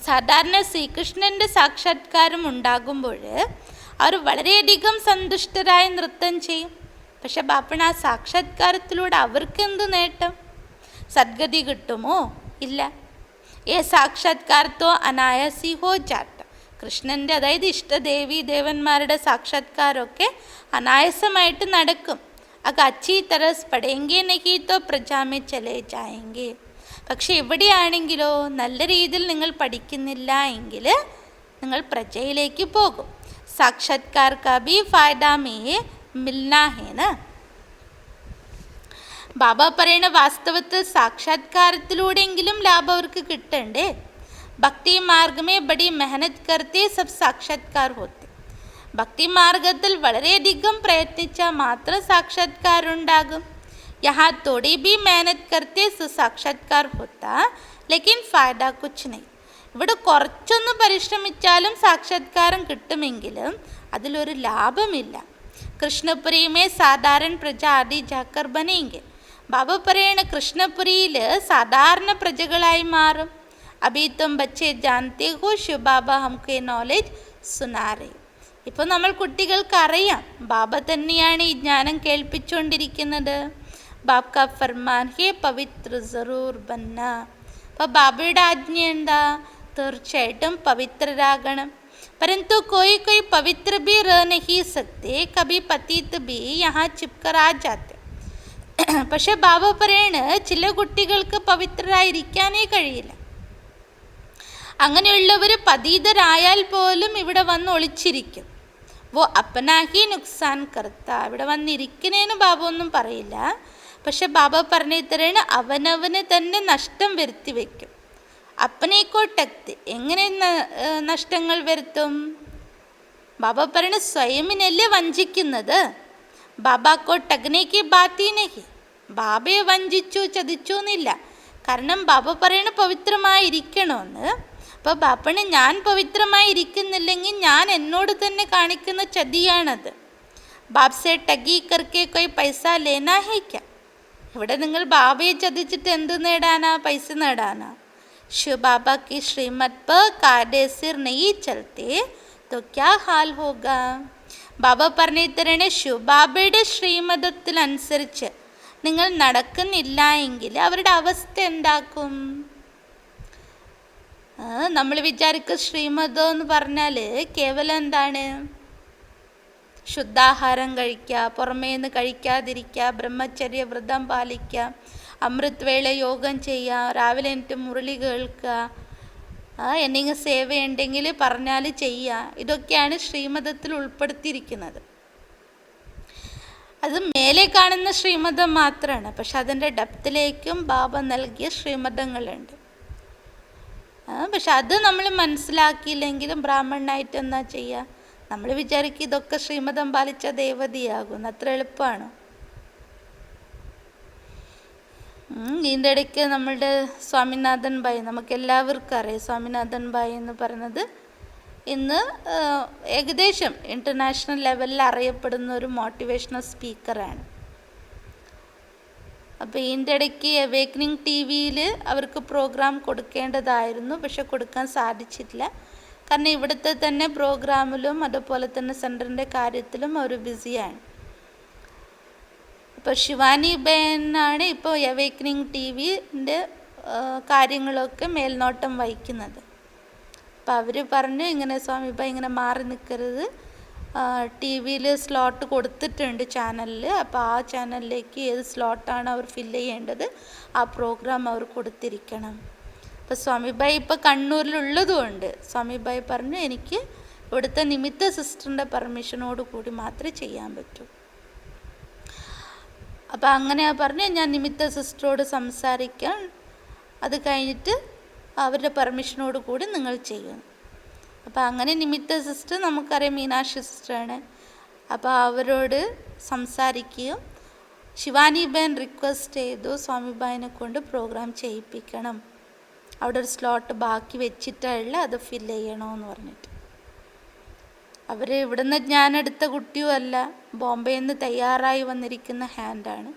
സാധാരണ ശ്രീകൃഷ്ണൻ്റെ സാക്ഷാത്കാരം ഉണ്ടാകുമ്പോൾ അവർ വളരെയധികം സന്തുഷ്ടരായി നൃത്തം ചെയ്യും. പക്ഷെ ബാപ്പണ ആ സാക്ഷാത്കാരത്തിലൂടെ അവർക്ക് എന്ത് നേട്ടം? സദ്ഗതി കിട്ടുമോ? ഇല്ല. ഏ സാക്ഷാത്കാർ തോ അനായാസി ഹോ ജാത്ത. കൃഷ്ണൻ്റെ അതായത് ഇഷ്ടദേവി ദേവന്മാരുടെ സാക്ഷാത്കാരമൊക്കെ അനായാസമായിട്ട് നടക്കും. അക അച്ചി തരസ് പഠേങ്കെ നഹി തോ പ്രജാമേ ചലേ ജായെങ്കെ. പക്ഷെ എവിടെയാണെങ്കിലോ നല്ല രീതിയിൽ നിങ്ങൾ പഠിക്കുന്നില്ല എങ്കിൽ നിങ്ങൾ പ്രജയിലേക്ക് പോകും. സാക്ഷാത്കാർ കാ ഭി ഫായദ മേ മിൽനാ ഹേന. ബാബ പറയുന്ന വാസ്തവത്തിൽ സാക്ഷാത്കാരത്തിലൂടെയെങ്കിലും ലാഭം അവർക്ക് കിട്ടണ്ടേ. ഭക്തി മാർഗമേ ബടി മെഹനത് കർത്തേ സബ് സാക്ഷാത്കാർ ഹോത്തെ. ഭക്തി മാർഗത്തിൽ വളരെയധികം പ്രയത്നിച്ചാൽ മാത്രം സാക്ഷാത്കാരം ഉണ്ടാകും. യഹാ തോടി ബി മെഹനത് കർത്തേ സാക്ഷാത്കാർ ഹോത്താ ലേക്കിൻ ഫായദ കുച്ച് നഹീ. ഇവിടെ കുറച്ചൊന്ന് പരിശ്രമിച്ചാലും സാക്ഷാത്കാരം കിട്ടുമെങ്കിലും അതിലൊരു ലാഭമില്ല. കൃഷ്ണപുരി മേ സാധാരണ പ്രജ ആദി ജാക്കർ ബനേങ്കെ. ബാബ പറയണ കൃഷ്ണപുരിയിൽ സാധാരണ പ്രജകളായി മാറും. അഭി തും ബച്ചെ ജാനത്തെ ഹോ ശിവ ബാബ ഹംകോ നോളജ് സുനാറേ. ഇപ്പോൾ നമ്മൾ കുട്ടികൾക്കറിയാം ബാബ തന്നെയാണ് ഈ ജ്ഞാനം കേൾപ്പിച്ചുകൊണ്ടിരിക്കുന്നത്. ബാബ് കാ ഫർമാൻ ഹേ പവിത്ര ജറൂർ ബന്ന. അപ്പോൾ ബാബയുടെ ആജ്ഞ എന്താ? തീർച്ചയായിട്ടും പവിത്രരാകണം. परंतु कोई कोई पवित्र भी रह नहीं सकते, कभी पतित भी यहाँ चिपकर आ जाते. പക്ഷെ ബാബ പറയണ് ചില കുട്ടികൾക്ക് പവിത്രരായിരിക്കാനേ കഴിയില്ല. അങ്ങനെയുള്ളവർ പതീതരായാൽ പോലും ഇവിടെ വന്ന് ഒളിച്ചിരിക്കും. വോ അപ്പനാഹി നുക്സാൻ കർത്ത. ഇവിടെ വന്നിരിക്കുന്നതിന് ബാബ ഒന്നും പറയില്ല. പക്ഷെ ബാബ പറഞ്ഞു തരാണ് അവനവന് തന്നെ നഷ്ടം വരുത്തി വയ്ക്കും. അപ്പനേക്കോ ടക്ത്. എങ്ങനെ നഷ്ടങ്ങൾ വരുത്തും? ബാബ പറയണ സ്വയമിനല്ലേ വഞ്ചിക്കുന്നത്. ബാബാക്കോ ടഗ്നേക്ക് ബാത്തി നഹി. ബാബയെ വഞ്ചിച്ചു ചതിച്ചു എന്നില്ല. കാരണം ബാബ പറയണ പവിത്രമായിരിക്കണമെന്ന്. അപ്പോൾ ബാപ്പണ് ഞാൻ പവിത്രമായിരിക്കുന്നില്ലെങ്കിൽ ഞാൻ എന്നോട് തന്നെ കാണിക്കുന്ന ചതിയാണത്. ബാബ്സെ ടഗി കർക്കെ കൊയ് പൈസ ലേനാ ഹേക്ക. ഇവിടെ നിങ്ങൾ ബാബയെ ചതിച്ചിട്ട് എന്ത് നേടാനാ? പൈസ നേടാനാ? शिव बाबा की श्रीमत पर कायदे सिर नहीं चलते तो क्या हाल होगा. ബാബ പറഞ്ഞു തരണേ ശിവബാബയുടെ ശ്രീമതത്തിനനുസരിച്ച് നിങ്ങൾ നടക്കുന്നില്ല എങ്കിൽ അവരുടെ അവസ്ഥ എന്താക്കും? നമ്മൾ വിചാരിക്കുക ശ്രീമതം എന്ന് പറഞ്ഞാൽ കേവലം എന്താണ്? ശുദ്ധാഹാരം കഴിക്കുക, പുറമേന്ന് കഴിക്കാതിരിക്കുക, ബ്രഹ്മചര്യ വ്രതം പാലിക്കുക, അമൃത് വേള യോഗം ചെയ്യുക, രാവിലെ എണീറ്റ് മുരളി കേൾക്കുക, എന്തെങ്കിലും സേവയുണ്ടെങ്കിൽ പറഞ്ഞാൽ ചെയ്യുക. ഇതൊക്കെയാണ് ശ്രീമതത്തിൽ ഉൾപ്പെടുത്തിയിരിക്കുന്നത്. അത് മേലെ കാണുന്ന ശ്രീമതം മാത്രമാണ്. പക്ഷെ അതിൻ്റെ ഡെപ്തിലേക്കും ബാബ നൽകിയ ശ്രീമതങ്ങളുണ്ട്. പക്ഷെ അത് നമ്മൾ മനസ്സിലാക്കിയില്ലെങ്കിലും ബ്രാഹ്മണനായിട്ട് എന്താ ചെയ്യുക? നമ്മൾ വിചാരിക്കും ഇതൊക്കെ ശ്രീമതം പാലിച്ച ദേവതയാകും. അത്ര എളുപ്പമാണ്. ഇതിൻ്റെ ഇടയ്ക്ക് നമ്മളുടെ സ്വാമിനാഥൻ ഭായ്, നമുക്കെല്ലാവർക്കും അറിയാം സ്വാമിനാഥൻ ഭായ് എന്ന് പറയുന്നത് ഇന്ന് ഏകദേശം ഇൻ്റർനാഷണൽ ലെവലിൽ അറിയപ്പെടുന്ന ഒരു മോട്ടിവേഷണൽ സ്പീക്കറാണ്. അപ്പോൾ ഇതിൻ്റെ ഇടയ്ക്ക് അവേക്കനിങ് TV-യിൽ അവർക്ക് പ്രോഗ്രാം കൊടുക്കേണ്ടതായിരുന്നു. പക്ഷെ കൊടുക്കാൻ സാധിച്ചിട്ടില്ല. കാരണം ഇവിടുത്തെ തന്നെ പ്രോഗ്രാമിലും അതുപോലെ തന്നെ സെൻറ്ററിൻ്റെ കാര്യത്തിലും അവർ ബിസിയാണ്. ഇപ്പോൾ ശിവാനി ബേനാണ് ഇപ്പോൾ അവേക്കനിങ് TV-ൻ്റെ കാര്യങ്ങളൊക്കെ മേൽനോട്ടം വഹിക്കുന്നത്. അപ്പോൾ അവർ പറഞ്ഞു ഇങ്ങനെ സ്വാമിബായ് ഇങ്ങനെ മാറി നിൽക്കരുത്, TV-യിൽ സ്ലോട്ട് കൊടുത്തിട്ടുണ്ട് ചാനലിൽ, അപ്പോൾ ആ ചാനലിലേക്ക് ഏത് സ്ലോട്ടാണ് അവർ ഫില്ല് ചെയ്യേണ്ടത് ആ പ്രോഗ്രാം അവർ കൊടുത്തിരിക്കണം. അപ്പോൾ സ്വാമിബായ് ഇപ്പോൾ കണ്ണൂരിലുള്ളതുകൊണ്ട് സ്വാമിബായ് പറഞ്ഞു എനിക്ക് ഇവിടുത്തെ നിമിത്ത സിസ്റ്ററിൻ്റെ പെർമിഷനോട് കൂടി മാത്രമേ ചെയ്യാൻ പറ്റൂ. അപ്പോൾ അങ്ങനെ പറഞ്ഞ് ഞാൻ നിമിത്ത സിസ്റ്ററോട് സംസാരിക്കാൻ, അത് കഴിഞ്ഞിട്ട് അവരുടെ പെർമിഷനോട് കൂടി നിങ്ങൾ ചെയ്യുന്നു. അപ്പോൾ അങ്ങനെ നിമിത്ത സിസ്റ്റർ നമുക്കറിയാം മീനാക്ഷി സിസ്റ്ററാണ്. അപ്പോൾ അവരോട് സംസാരിക്കുകയും ശിവാനി ബേൻ റിക്വസ്റ്റ് ചെയ്തു സ്വാമിബായിനെ കൊണ്ട് പ്രോഗ്രാം ചെയ്യിപ്പിക്കണം, അവിടെ ഒരു സ്ലോട്ട് ബാക്കി വെച്ചിട്ടുള്ള അത് ഫില്ല് ചെയ്യണമെന്ന് പറഞ്ഞിട്ട്. അവർ ഇവിടുന്ന് ഞാനെടുത്ത കുട്ടിയുമല്ല, ബോംബെയിൽ നിന്ന് തയ്യാറായി വന്നിരിക്കുന്ന ഹാൻഡാണ്.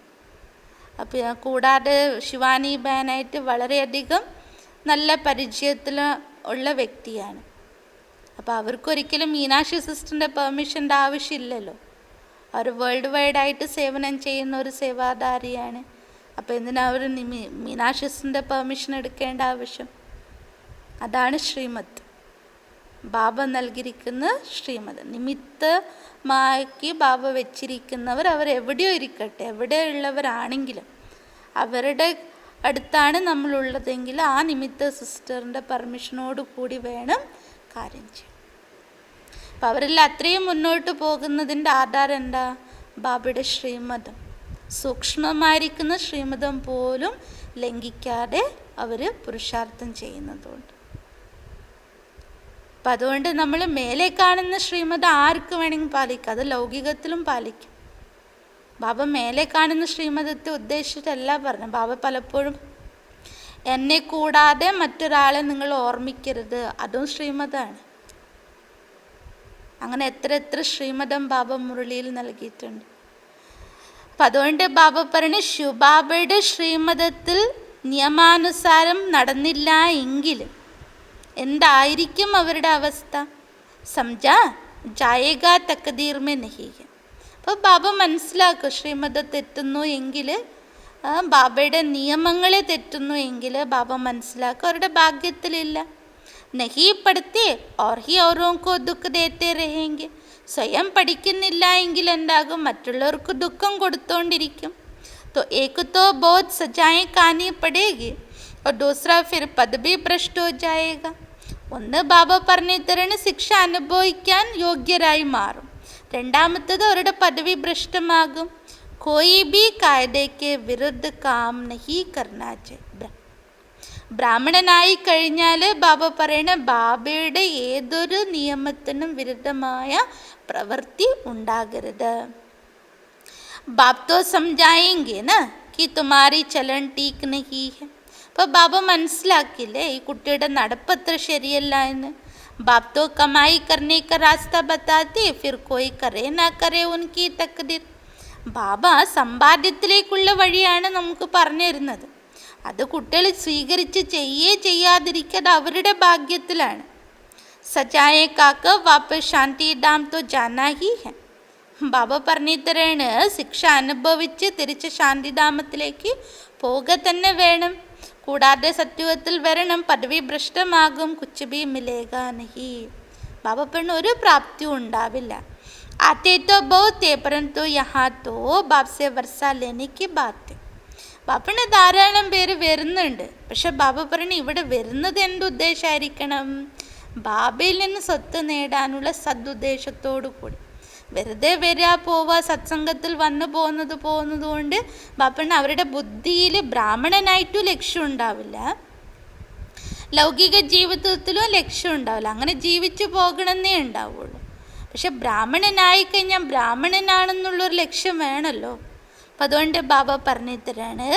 അപ്പോൾ കൂടാതെ ശിവാനി ബേനായിട്ട് വളരെയധികം നല്ല പരിചയത്തിൽ ഉള്ള വ്യക്തിയാണ്. അപ്പോൾ അവർക്കൊരിക്കലും മീനാക്ഷി സിസ്റ്ററിൻ്റെ പെർമിഷൻ്റെ ആവശ്യമില്ലല്ലോ, അവർ വേൾഡ് വൈഡായിട്ട് സേവനം ചെയ്യുന്ന ഒരു സേവാധാരിയാണ്. അപ്പോൾ എന്തിനാ അവർ മീനാക്ഷി സിസ്റ്ററിൻ്റെ പെർമിഷൻ എടുക്കേണ്ട ആവശ്യം? അതാണ് ശ്രീമത്, ബാബ നൽകിയിരിക്കുന്ന ശ്രീമത്. നിമിത്തമാക്കി ബാബ വെച്ചിരിക്കുന്നവർ അവരെവിടെയോ ഇരിക്കട്ടെ, എവിടെയുള്ളവരാണെങ്കിലും അവരുടെ അടുത്താണ് നമ്മളുള്ളതെങ്കിൽ ആ നിമിത്ത സിസ്റ്ററിൻ്റെ പെർമിഷനോട് കൂടി വേണം കാര്യം ചെയ്യാൻ. അപ്പം അവരെല്ലാം അത്രയും മുന്നോട്ട് പോകുന്നതിൻ്റെ ആധാരം എന്താ? ബാബയുടെ ശ്രീമതം, സൂക്ഷ്മമായിരിക്കുന്ന ശ്രീമതം പോലും ലംഘിക്കാതെ അവർ പുരുഷാർത്ഥം ചെയ്യുന്നതുകൊണ്ട്. അപ്പം അതുകൊണ്ട് നമ്മൾ മേലെ കാണുന്ന ശ്രീമതം ആർക്ക് വേണമെങ്കിൽ പാലിക്കാം, അത് ലൗകികത്തിലും പാലിക്കാം. ബാബ മേലെ കാണുന്ന ശ്രീമതത്തെ ഉദ്ദേശിച്ചിട്ടല്ല പറഞ്ഞു. ബാബ പലപ്പോഴും എന്നെ കൂടാതെ മറ്റൊരാളെ നിങ്ങൾ ഓർമ്മിക്കരുത്, അതും ശ്രീമതമാണ്. അങ്ങനെ എത്ര എത്ര ശ്രീമതം ബാബ മുരളിയിൽ നൽകിയിട്ടുണ്ട്. അപ്പം അതുകൊണ്ട് ബാബ പറഞ്ഞു ശിവബാബയുടെ ശ്രീമതത്തിൽ നിയമാനുസാരം നടന്നില്ല എങ്കിൽ എന്തായിരിക്കും അവരുടെ അവസ്ഥ? സംജാ ജായേഗ തക്കദീർ മേ നഹീ. അപ്പോൾ ബാബ മനസ്സിലാക്കും ശ്രീമതം തെറ്റുന്നു എങ്കിൽ, ബാബയുടെ നിയമങ്ങളെ തെറ്റുന്നു എങ്കിൽ ബാബ മനസ്സിലാക്കും അവരുടെ ഭാഗ്യത്തിലില്ല. നഹീ പഠിത്തേ ഓർ ഹി ഓരോക്കോ ദുഃഖ ദേത്തേ രഹേങ്കെ. സ്വയം പഠിക്കുന്നില്ല എങ്കിൽ എന്താകും? മറ്റുള്ളവർക്ക് ദുഃഖം കൊടുത്തോണ്ടിരിക്കും. तो एक तो बहुत सजाएं खानी पड़ेगी और दूसरा फिर पद भी भ्रष्ट हो जाएगा. ഒന്ന് ബാബ പറഞ്ഞു തരുന്ന ശിക്ഷ അനുഭവിക്കാൻ യോഗ്യരായി മാറും, രണ്ടാമത്തത് അവരുടെ പദവി ഭ്രഷ്ടമാകും. കോയി ബി കായദയ്ക്ക് വിരുദ്ധ കാം നഹീ കർനാ ചാഹിയെ. ബ്രാഹ്മണനായി കഴിഞ്ഞാൽ ബാബ പറയണ ബാബയുടെ ഏതൊരു നിയമത്തിനും വിരുദ്ധമായ പ്രവൃത്തി ഉണ്ടാകരുത്. ബാബ് തോ സംജായെങ്കെ ന കി തുമാരി ചലൻ ടീക്ക് നഹീ ഹെ. അപ്പോൾ ബാബ മനസ്സിലാക്കില്ലേ ഈ കുട്ടിയുടെ നടപ്പത്ര ശരിയല്ല എന്ന്. ബാബ് തോ കമായി കർനെ കാ രാസ്ത ബതാത്തെ ഫിർ കോയി കരേ നാ കരേ ഉൻകി തക്ദീർ. ബാബ സമ്പാദ്യത്തിലേക്കുള്ള വഴിയാണ് നമുക്ക് പറഞ്ഞു തരുന്നത്. അത് കുട്ടികൾ സ്വീകരിച്ച് ചെയ്യാതിരിക്കാതെ അവരുടെ ഭാഗ്യത്തിലാണ്. സജായെ കാക്ക വാപ്പസ് ശാന്തി ഡാം തോ ജാനാ ഹി ഹെ. ബാബ പറഞ്ഞു തരാണ് ശിക്ഷ അനുഭവിച്ച് തിരിച്ച് ശാന്തിധാമത്തിലേക്ക് പോവുക തന്നെ വേണം. കൂടാതെ സത്യുഗത്തിൽ വരണം, പദവി ഭ്രഷ്ടമാകും, കുച്ച് ബി മിലേഗ നഹി. ബാബ പറഞ്ഞ ഒരു പ്രാപ്തിയും ഉണ്ടാവില്ല. ആത്തെ തോ ബഹുത് പരന്തു യഹാ തോ ബാബ് സെ വർഷ ലേനെക്ക് ബാത്ത്. ബാബന് ധാരാളം പേര് വരുന്നുണ്ട്, പക്ഷെ ബാബ പറഞ്ഞ ഇവിടെ വരുന്നത് എന്തുദ്ദേശമായിരിക്കണം? ബാബയിൽ നിന്ന് സ്വത്ത് നേടാനുള്ള സദുദ്ദേശത്തോടു കൂടി. വെറുതെ വരിക പോവുക സത്സംഗത്തിൽ വന്നു പോകുന്നത് കൊണ്ട് ബാപ്പണ്ണ അവരുടെ ബുദ്ധിയിൽ ബ്രാഹ്മണനായിട്ടും ലക്ഷ്യം ഉണ്ടാവില്ല, ലൗകിക ജീവിതത്തിലും ലക്ഷ്യം ഉണ്ടാവില്ല. അങ്ങനെ ജീവിച്ചു പോകണമെന്നേ ഉണ്ടാവുള്ളൂ. പക്ഷെ ബ്രാഹ്മണനായി കഴിഞ്ഞാൽ ബ്രാഹ്മണനാണെന്നുള്ളൊരു ലക്ഷ്യം വേണമല്ലോ. അപ്പം അതുകൊണ്ട് ബാബ പറഞ്ഞു തരാണ്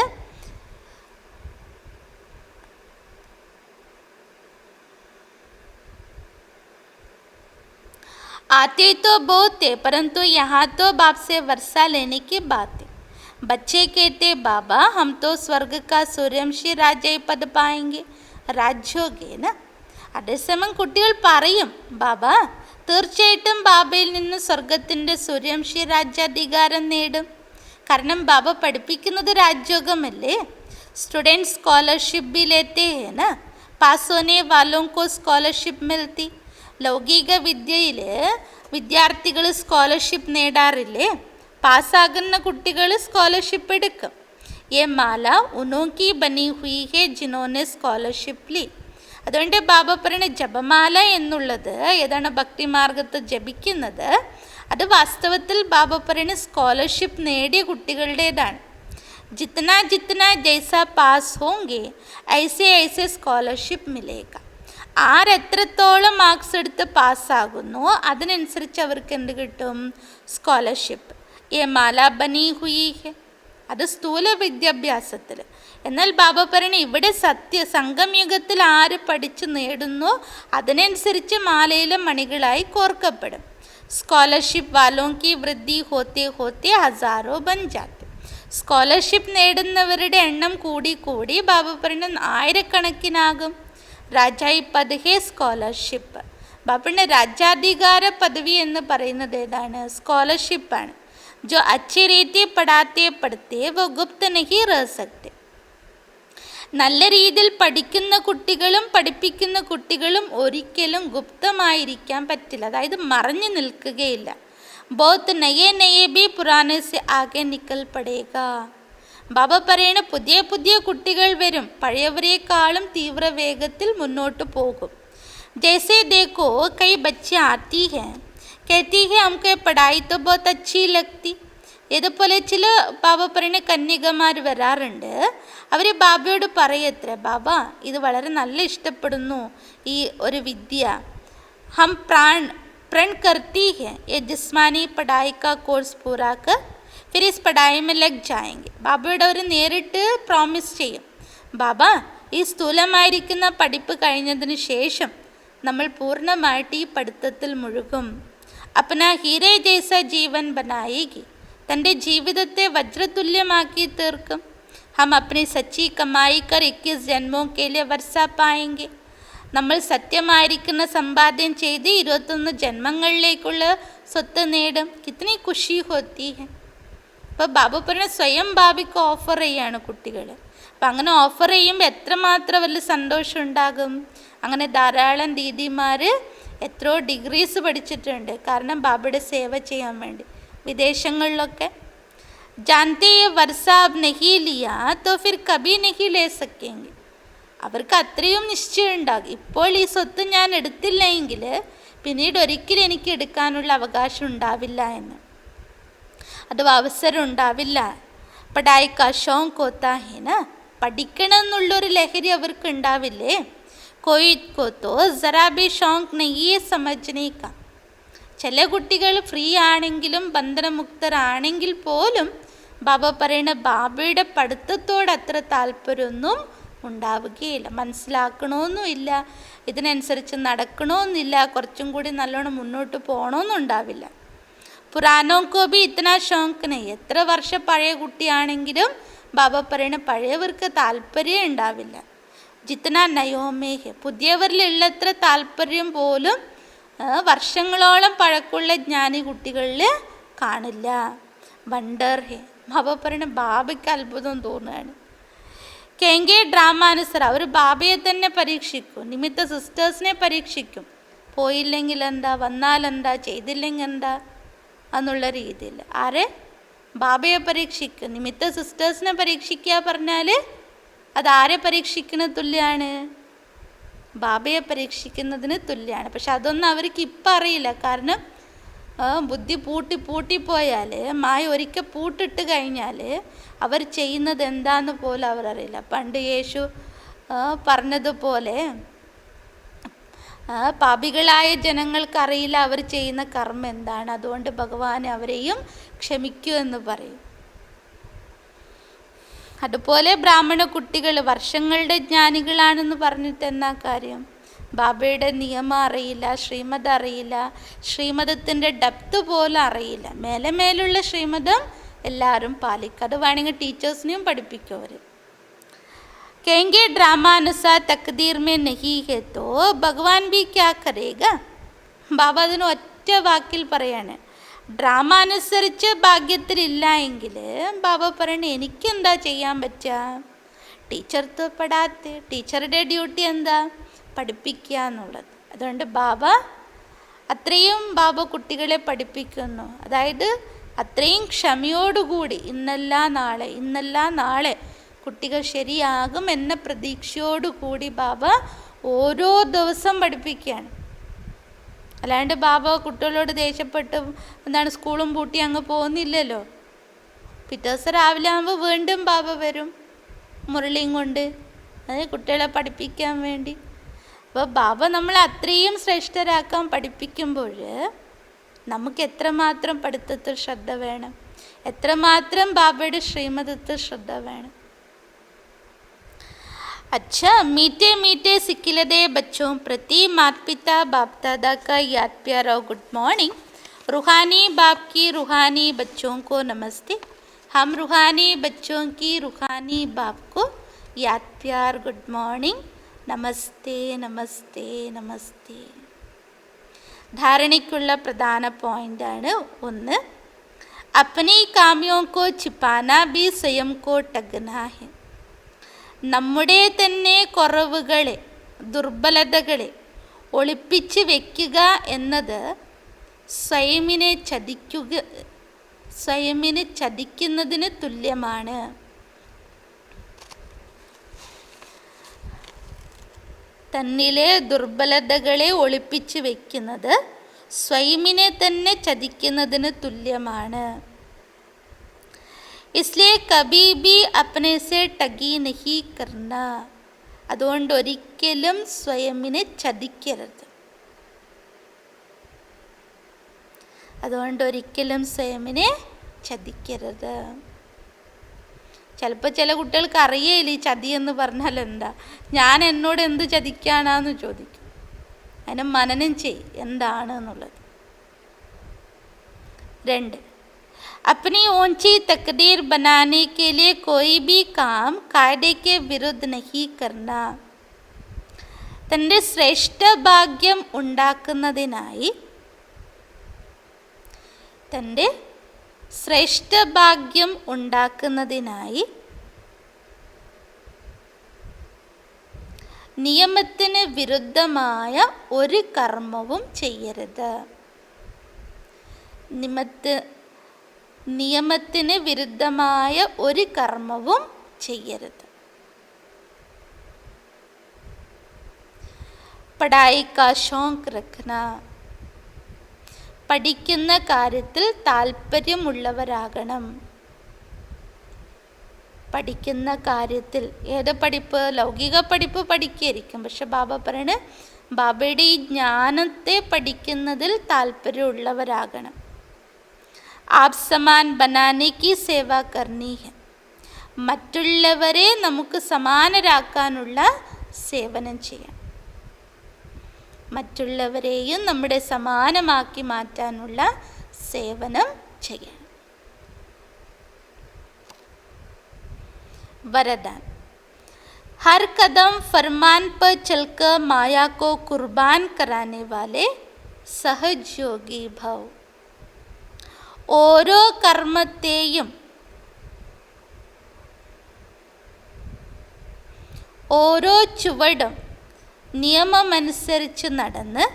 आते तो बहुत थे परंतु यहाँ तो बाप से वर्षा लेने की बात है. बच्चे कहते बाबा हम तो स्वर्ग का सूर्यवंशी राज्य पद पाएंगे, राज्योगे ना. അതേസമയം കുട്ടികൾ പറയും, ബാബ തീർച്ചയായിട്ടും ബാബയിൽ നിന്ന് സ്വർഗത്തിൻ്റെ സൂര്യവംശി രാജ്യാധികാരം നേടും. കാരണം ബാബ പഠിപ്പിക്കുന്നത് രാജ്യോഗമല്ലേ. സ്റ്റുഡൻറ്റ് സ്കോളർഷിപ്പ് भी लेते हैं ना, पास होने वालों को സ്കോളർഷിപ്പ് मिलती. ലൗകിക വിദ്യയിൽ വിദ്യാർത്ഥികൾ സ്കോളർഷിപ്പ് നേടാറില്ലേ? പാസ്സാകുന്ന കുട്ടികൾ സ്കോളർഷിപ്പ് എടുക്കും. ये माला उन्हों की बनी हुई है जिन्होंने स्कॉलरशिप ली. അതുകൊണ്ട് ബാബ പറയുന്ന ജപമാല എന്നുള്ളത് ഏതാണ് ഭക്തിമാർഗത്ത് ജപിക്കുന്നത്, അത് വാസ്തവത്തിൽ ബാബ പറയുന്ന സ്കോളർഷിപ്പ് നേടിയ കുട്ടികളുടേതാണ്. ജിത്തന ജിത്തന ജൈസ പാസ് ഹോങ്കെ ഐസെ ഐസെ സ്കോളർഷിപ്പ് മിലേക. ആരെത്രത്തോളം മാർക്സ് എടുത്ത് പാസ്സാകുന്നു അതിനനുസരിച്ച് അവർക്ക് എന്ത് കിട്ടും? സ്കോളർഷിപ്പ്. ഏ മാല ബനി ഹുയി ഹെ, അത് സ്ഥൂല വിദ്യാഭ്യാസത്തിൽ. എന്നാൽ ബാബ പറയണ ഇവിടെ സംഗമയുഗത്തിൽ ആര് പഠിച്ചു നേടുന്നു അതിനനുസരിച്ച് മാലയിലെ മണികളായി കോർക്കപ്പെടും. സ്കോളർഷിപ്പ് വാലോം കി വൃദ്ധി ഹോത്തെ ഹോത്തെ ഹസാരോ ബൻ ജാത്തെ. സ്കോളർഷിപ്പ് നേടുന്നവരുടെ എണ്ണം കൂടി കൂടി ബാബ പറയണ ആയിരക്കണക്കിനാകും. രാജായി പദ് ഹേ സ്കോളർഷിപ്പ്. ബാബയുടെ രാജ്യാധികാര പദവി എന്ന് പറയുന്നത് ഏതാണ്? സ്കോളർഷിപ്പാണ്. जो अच्छी रीति पढ़ाते पढ़ते वो गुप्त नहीं रह सकते. നല്ല രീതിയിൽ പഠിക്കുന്ന കുട്ടികളും പഠിപ്പിക്കുന്ന കുട്ടികളും ഒരിക്കലും ഗുപ്തമായിരിക്കാൻ പറ്റില്ല, അതായത് മറഞ്ഞു നിൽക്കുകയില്ല. ബോത്ത് നയേ നയേ ബി പുരാനെ സെ ആകെ നിക്കൽ പടേക. ബാബ പറയണ പുതിയ പുതിയ കുട്ടികൾ വരും, പഴയവരെക്കാളും തീവ്ര വേഗത്തിൽ മുന്നോട്ട് പോകും. ജैसे देखो कई बच्चे आती हैं कहती है हमको पढ़ाई तो बहुत अच्छी लगती. ഇതുപോലെ ചില ബാബ പറയുന്ന കന്യകമാർ വരാറുണ്ട്. അവർ ബാബയോട് പറയത്രേ, ബാബ ഇത് വളരെ നല്ല ഇഷ്ടപ്പെടുന്നു ഈ ഒരു വിദ്യ. ഹം प्रण करती है ये जिस्मानी पढ़ाई का कोर्स पूरा कर फिर इस पढ़ाई में लग जाएंगे. ബാബയോട് അവർ നേരിട്ട് പ്രോമിസ് ചെയ്യും, ബാബ ഈ സ്ഥൂലമായിരിക്കുന്ന പഠിപ്പ് കഴിഞ്ഞതിന് ശേഷം നമ്മൾ പൂർണ്ണമായിട്ട് ഈ പഠിത്തത്തിൽ മുഴുകും. अपना हीरे जैसा जीवन बनाएगी. തൻ്റെ ജീവിതത്തെ വജ്രതുല്യമാക്കി തീർക്കും. हम अपनी सच्ची कमाई कर 21 जन्मों के लिए वर्षा पाएंगे. നമ്മൾ സത്യമായിരിക്കുന്ന സമ്പാദ്യം ചെയ്ത് 21 ജന്മങ്ങളിലേക്കുള്ള സ്വത്ത് നേടും. കിത്തനി ഖുഷി ഹോത്തി ഹെ. അപ്പോൾ ബാബു പറഞ്ഞ സ്വയം ബാബയ്ക്ക് ഓഫർ ചെയ്യാണ് കുട്ടികൾ. അപ്പം അങ്ങനെ ഓഫർ ചെയ്യുമ്പോൾ എത്രമാത്രം വലിയ സന്തോഷം ഉണ്ടാകും. അങ്ങനെ ധാരാളം ദീദിമാർ എത്രയോ ഡിഗ്രീസ് പഠിച്ചിട്ടുണ്ട്, കാരണം ബാബയുടെ സേവ ചെയ്യാൻ വേണ്ടി വിദേശങ്ങളിലൊക്കെ. ജാൻതേ വർഷ അബ് നഹി ലിയാ തോ ഫിർ കബി നഹി ലേ സക്കേംഗെ. അവർക്ക് അത്രയും നിശ്ചയം ഉണ്ടാകും, ഇപ്പോൾ ഈ സ്വത്ത് ഞാൻ എടുത്തില്ല എങ്കിൽ പിന്നീട് ഒരിക്കലും എനിക്ക് എടുക്കാനുള്ള അവകാശം ഉണ്ടാവില്ല എന്ന്, അഥവാ അവസരം ഉണ്ടാവില്ല. പഠായി കാ ഷോക്ക് ഹോത്താ ഹേ ന, പഠിക്കണം എന്നുള്ളൊരു ലഹരി അവർക്ക് ഉണ്ടാവില്ലേ. कोई को तो ज़रा भी शौक नहीं है समझने का. ചില കുട്ടികൾ ഫ്രീ ആണെങ്കിലും ബന്ധനമുക്തരാണെങ്കിൽ പോലും ബാബ പറയുന്ന ബാബയുടെ പഠിത്തത്തോട് അത്ര താല്പര്യമൊന്നും ഉണ്ടാവുകയില്ല. മനസ്സിലാക്കണമെന്നുമില്ല, ഇതിനനുസരിച്ച് നടക്കണമെന്നില്ല, കുറച്ചും കൂടി നല്ലോണം മുന്നോട്ട് പോകണമെന്നുണ്ടാവില്ല. പുരാനോക്കോ ബി ഇത്തന ഷോക്ക് നെയ്. എത്ര വർഷം പഴയ കുട്ടിയാണെങ്കിലും ബാബ പറയുന്ന പഴയവർക്ക് താല്പര്യം ഉണ്ടാവില്ല. ജിത്തന നയോമേ ഹെ. പുതിയവരിലുള്ളത്ര താല്പര്യം പോലും വർഷങ്ങളോളം പഴക്കമുള്ള ജ്ഞാനി കുട്ടികളിൽ കാണില്ല. വണ്ടർ ഹെ. ബാബ പറയുന്ന ബാബയ്ക്ക് അത്ഭുതം തോന്നുകയാണ്. കേങ്കെ ഡ്രാമാനുസരം അവർ ബാബയെ തന്നെ പരീക്ഷിക്കും, നിമിത്ത സിസ്റ്റേഴ്സിനെ പരീക്ഷിക്കും. പോയില്ലെങ്കിൽ എന്താ, വന്നാലെന്താ, ചെയ്തില്ലെങ്കിൽ എന്താ എന്നുള്ള രീതിയിൽ. ആരെ? ബാബയെ പരീക്ഷിക്കും. നിമിത്ത സിസ്റ്റേഴ്സിനെ പരീക്ഷിക്കുക പറഞ്ഞാൽ അതാരെ പരീക്ഷിക്കുന്ന തുല്യമാണ്? ബാബയെ പരീക്ഷിക്കുന്നതിന് തുല്യമാണ്. പക്ഷെ അതൊന്നും അവർക്ക് ഇപ്പം അറിയില്ല, കാരണം ബുദ്ധി പൂട്ടിപ്പോയാൽ, മായ ഒരിക്കൽ പൂട്ടിട്ട് കഴിഞ്ഞാൽ അവർ ചെയ്യുന്നത് എന്താന്ന് പോലും അവരറിയില്ല. പണ്ട് യേശു പറഞ്ഞതുപോലെ പാപികളായ ജനങ്ങൾക്കറിയില്ല അവർ ചെയ്യുന്ന കർമ്മം എന്താണ്, അതുകൊണ്ട് ഭഗവാൻ അവരെയും ക്ഷമിക്കൂ എന്ന് പറയും. അതുപോലെ ബ്രാഹ്മണ കുട്ടികൾ വർഷങ്ങളുടെ ജ്ഞാനികളാണെന്ന് പറഞ്ഞിട്ട് എന്നാ കാര്യം? ബാബയുടെ നിയമം അറിയില്ല, ശ്രീമതം അറിയില്ല, ശ്രീമതത്തിൻ്റെ ഡെപ്ത് പോലും അറിയില്ല. മേലുള്ള ശ്രീമതം എല്ലാവരും പാലിക്കുക. അത് വേണമെങ്കിൽ ടീച്ചേഴ്സിനെയും പഠിപ്പിക്കും അവർ. कहेंगे ड्रामानुसार तकदीर में नहीं है तो भगवान भी क्या करेगा. ബാബ അതിന് ഒറ്റ വാക്കിൽ പറയാണ്, ഡ്രാമ അനുസരിച്ച് ഭാഗ്യത്തിലില്ല എങ്കിൽ ബാബ പറയണ എനിക്കെന്താ ചെയ്യാൻ പറ്റുക. ടീച്ചർ പെടാത്ത ടീച്ചറുടെ ഡ്യൂട്ടി എന്താ, പഠിപ്പിക്കുക എന്നുള്ളത്. അതുകൊണ്ട് ബാബ കുട്ടികളെ പഠിപ്പിക്കുന്നു. അതായത് അത്രയും ക്ഷമയോടുകൂടി ഇന്നല്ല നാളെ കുട്ടികൾ ശരിയാകും എന്ന പ്രതീക്ഷയോടുകൂടി ബാബ ഓരോ ദിവസം പഠിപ്പിക്കുകയാണ്. അല്ലാണ്ട് ബാബ കുട്ടികളോട് ദേഷ്യപ്പെട്ട് സ്കൂളും പൂട്ടി അങ്ങ് പോകുന്നില്ലല്ലോ. പിറ്റേ ദിവസം രാവിലെ ആകുമ്പോൾ വീണ്ടും ബാബ വരും മുരളിയും കൊണ്ട്, അത് കുട്ടികളെ പഠിപ്പിക്കാൻ വേണ്ടി. അപ്പോൾ ബാബ നമ്മളെ അത്രയും ശ്രേഷ്ഠരാക്കാൻ പഠിപ്പിക്കുമ്പോൾ നമുക്ക് എത്രമാത്രം പഠിത്തത്തിൽ ശ്രദ്ധ വേണം, എത്രമാത്രം ബാബയുടെ ശ്രീമതത്തിൽ ശ്രദ്ധ വേണം. अच्छा, मीठे मीठे सिकिलदे बच्चों प्रति माता पिता बाप दादा का याद प्यार और गुड मॉर्निंग. रूहानी बाप की रूहानी बच्चों को नमस्ते. हम रूहानी बच्चों की रूहानी बाप को याद प्यार गुड मॉर्निंग, नमस्ते नमस्ते नमस्ते. ധാരണയ്ക്കുള്ള പ്രധാന പോയിൻ്റാണ്. ഒന്ന്, अपनी कामियों को छिपाना भी स्वयं को टगना है. നമ്മുടെ തന്നെ കുറവുകളെ, ദുർബലതകളെ ഒളിപ്പിച്ച് വയ്ക്കുക എന്നത് സ്വയമിനെ ചതിക്കുന്നതിന് തുല്യമാണ്. തന്നിലെ ദുർബലതകളെ ഒളിപ്പിച്ച് വയ്ക്കുന്നത് സ്വയമിനെ തന്നെ ചതിക്കുന്നതിന് തുല്യമാണ്. इसलिए कभी भी अपने से ठगी नहीं करना. അതുകൊണ്ട് ഒരിക്കലും സ്വയമിനെ ചതിക്കരുത്. ചിലപ്പോൾ ചില കുട്ടികൾക്ക് അറിയേയില്ല ഈ ചതി എന്ന് പറഞ്ഞാൽ എന്താ. ഞാൻ എന്നോട് എന്ത് ചതിക്കാനാന്ന് ചോദിക്കും. അതിനെ മനനം ചെയ് എന്താണ് എന്നുള്ളത്. 2, अपनी ऊंची तकदीर बनाने के लिए कोई भी काम कायदे के विरुद्ध नहीं करना. തൻ്റെ ശ്രേഷ്ഠ ഭാഗ്യം ഉണ്ടാക്കുന്നതിനായി നിയമത്തിന് വിരുദ്ധമായ ഒരു കർമ്മവും ചെയ്യരുത്. നിയമത്തിന് വിരുദ്ധമായ ഒരു കർമ്മവും ചെയ്യരുത്. പഠായി കാ ഷോക്ക് രഖ്ന. പഠിക്കുന്ന കാര്യത്തിൽ താല്പര്യമുള്ളവരാകണം. പഠിക്കുന്ന കാര്യത്തിൽ ഏത് പഠിപ്പ്, ലൗകിക പഠിപ്പ് പഠിക്കായിരിക്കും. പക്ഷെ ബാബ പറയണ ബാബയുടെ ഈ ജ്ഞാനത്തെ പഠിക്കുന്നതിൽ താല്പര്യമുള്ളവരാകണം. आप समान बनाने की सेवा करनी है. മറ്റുള്ളവരെ നമുക്ക് സമാനരാക്കാനുള്ള സേവനം ചെയ്യാം. മറ്റുള്ളവരെയും നമ്മുടെ സമാനമാക്കി മാറ്റാനുള്ള സേവനം ചെയ്യാം. वरदान. हर कदम फरमान पर चलकर माया को कुर्बान कराने वाले सहजयोगी भव. ഓരോ കർമ്മത്തെയും ഓരോ ചുവടും നിയമമനുസരിച്ച് നടന്ന്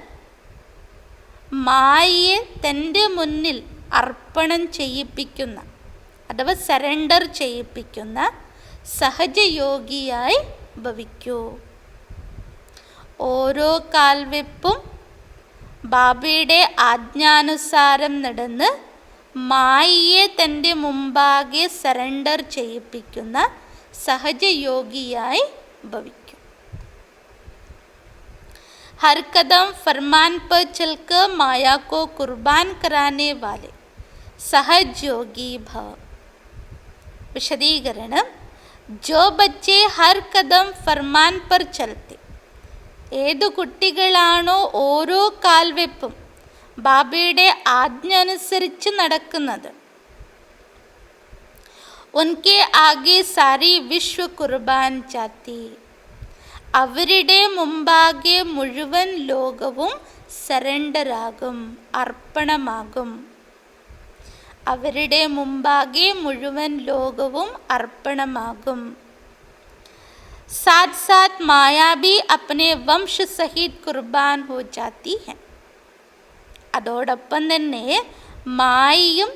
മായയെ തൻ്റെ മുന്നിൽ അർപ്പണം ചെയ്യിപ്പിക്കുന്ന അഥവാ സറണ്ടർ ചെയ്യിപ്പിക്കുന്ന സഹജയോഗിയായി ഭവിക്കൂ. ഓരോ കാൽവെപ്പും ബാബയുടെ ആജ്ഞാനുസാരം നടന്ന് മായയെ തൻ്റെ മുമ്പാകെ സറണ്ടർ ചെയ്യിപ്പിക്കുന്ന സഹജയോഗിയായി ഭവിക്കും. ഹർ കദം ഫർമാൻ पर चलकर माया को कुर्बान कराने वाले सहजयोगी भव. വിശദീകരണം. जो बच्चे हर कदम फरमान पर चलते. ഏതു കുട്ടികളാണോ ഓരോ കാൽവെപ്പും ബാബയുടെ ആജ്ഞ അനുസരിച്ച് നടക്കുന്നത്, ഉൻകെ ആകെ സാരി വിശ്വ കുർബാൻ ജാത്തി. അവരുടെ മുമ്പാകെ മുഴുവൻ ലോകവും സറണ്ടറാകും, അർപ്പണമാകും. അവരുടെ മുമ്പാകെ മുഴുവൻ ലോകവും അർപ്പണമാകും. साथ साथ माया भी अपने वंश सहित कुर्बान हो जाती है. അതോടൊപ്പം തന്നെ മായയും